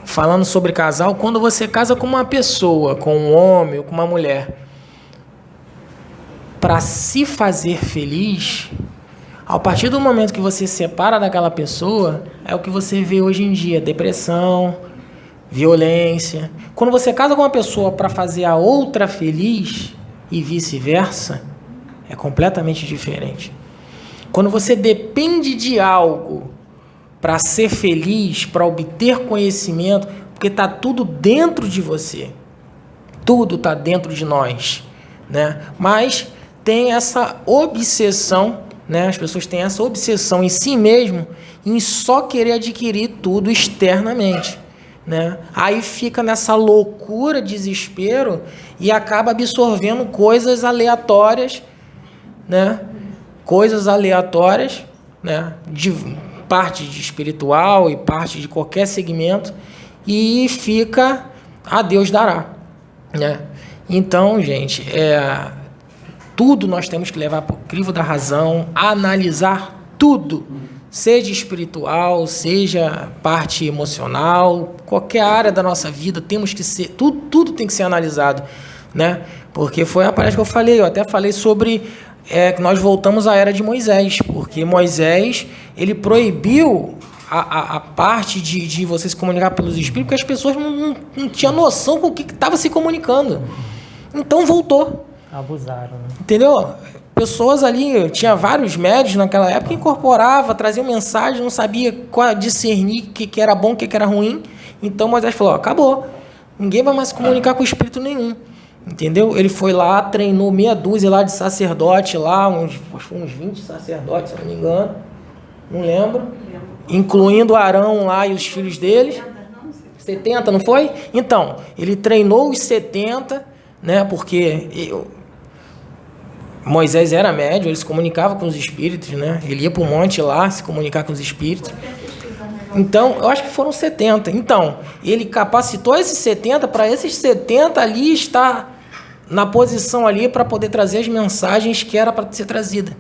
Falando sobre casal, quando você casa com uma pessoa, com um homem ou com uma mulher, para se fazer feliz, a partir do momento que você se separa daquela pessoa, é o que você vê hoje em dia, depressão, violência. Quando você casa com uma pessoa para fazer a outra feliz e vice-versa, é completamente diferente. Quando você depende de algo para ser feliz, para obter conhecimento, porque está tudo dentro de você. Tudo está dentro de nós, né? Mas tem essa obsessão, né? As pessoas têm essa obsessão em si mesmo, em só querer adquirir tudo externamente, né? Aí fica nessa loucura, desespero, e acaba absorvendo coisas aleatórias, né? Coisas aleatórias, né? De parte de espiritual e parte de qualquer segmento, e fica a Deus dará, né? Então, gente, tudo nós temos que levar para o crivo da razão, analisar tudo, seja espiritual, seja parte emocional, qualquer área da nossa vida, temos que ser, tudo tem que ser analisado, né? Porque foi a parte que eu até falei sobre que nós voltamos à era de Moisés, porque Moisés, ele proibiu a parte de você se comunicar pelos espíritos, porque as pessoas não tinham noção com o que estava se comunicando. Então voltou. Abusaram, né? Entendeu? Pessoas ali, tinha vários médios naquela época, que incorporava, traziam mensagem, não sabia discernir o que era bom, o que era ruim. Então Moisés falou, acabou. Ninguém vai mais se comunicar com espírito nenhum. Entendeu? Ele foi lá, treinou meia dúzia lá de sacerdote, lá, uns 20 sacerdotes, se eu não me engano. Não lembro. Incluindo Arão lá e os filhos deles. 70, não foi? Então, ele treinou os 70, né? Porque Moisés era médium, ele se comunicava com os espíritos, né? Ele ia para o monte lá se comunicar com os espíritos. Então, eu acho que foram 70. Então, ele capacitou esses 70 para esses 70 ali estar na posição ali para poder trazer as mensagens que era para ser trazida.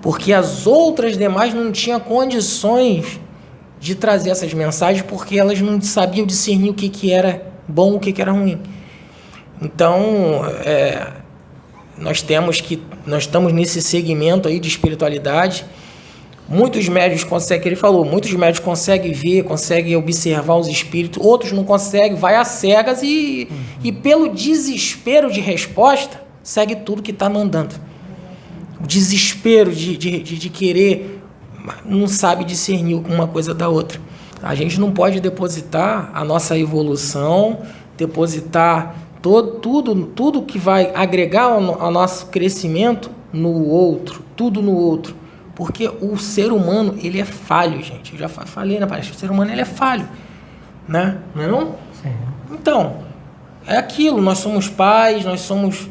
Porque as outras demais não tinham condições de trazer essas mensagens, porque elas não sabiam discernir o que era bom, o que era ruim. Então, nós estamos nesse segmento aí de espiritualidade. Muitos médios conseguem, ele falou, muitos médios conseguem ver, conseguem observar os espíritos, outros não conseguem, vai às cegas e pelo desespero de resposta, segue tudo que está mandando. O desespero de querer, não sabe discernir uma coisa da outra. A gente não pode depositar a nossa evolução, depositar tudo que vai agregar ao nosso crescimento no outro, tudo no outro. Porque o ser humano, ele é falho, gente. Eu já falei na palestra, o ser humano, ele é falho. Né? Não é não? Sim. Então, é aquilo, nós somos pais, nós somos...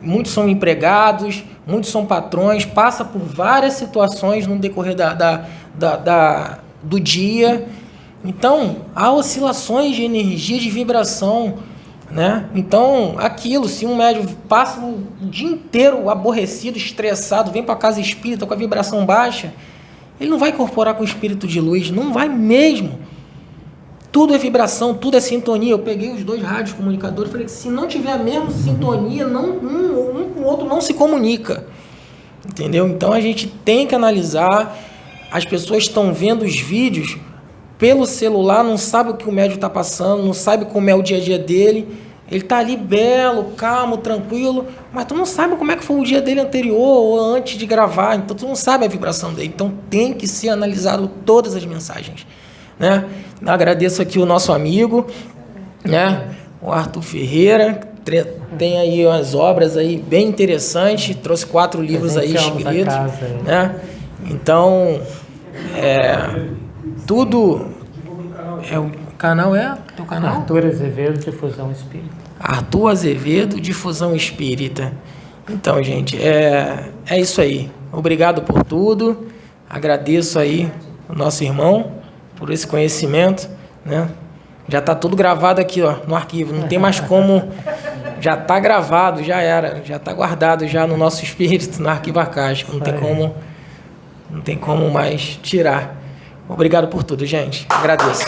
muitos são empregados, muitos são patrões, passa por várias situações no decorrer do dia. Então, há oscilações de energia, de vibração, né? Então, aquilo, se um médium passa o dia inteiro aborrecido, estressado, vem para a casa espírita com a vibração baixa, ele não vai incorporar com o espírito de luz, não vai mesmo. Tudo é vibração, tudo é sintonia. Eu peguei os 2 rádios comunicadores e falei que se não tiver a mesma sintonia, um com o outro não se comunica. Entendeu? Então a gente tem que analisar. As pessoas estão vendo os vídeos pelo celular, não sabe o que o médium está passando, não sabe como é o dia a dia dele. Ele está ali belo, calmo, tranquilo, mas tu não sabe como é que foi o dia dele anterior ou antes de gravar, então tu não sabe a vibração dele. Então tem que ser analisado todas as mensagens, né? Agradeço aqui o nosso amigo, né? O Arthur Ferreira, tem aí umas obras aí bem interessantes, trouxe 4 livros aí escritos, né? Então, tudo... o canal teu canal? Arthur Azevedo, Difusão Espírita. Arthur Azevedo, Difusão Espírita. Então, gente, é isso aí. Obrigado por tudo. Agradeço aí o nosso irmão por esse conhecimento, né? Já está tudo gravado aqui, ó, no arquivo. Não tem mais como... Já está gravado, já era. Já está guardado já no nosso espírito, no arquivo acástico. Não tem como mais tirar. Obrigado por tudo, gente. Agradeço.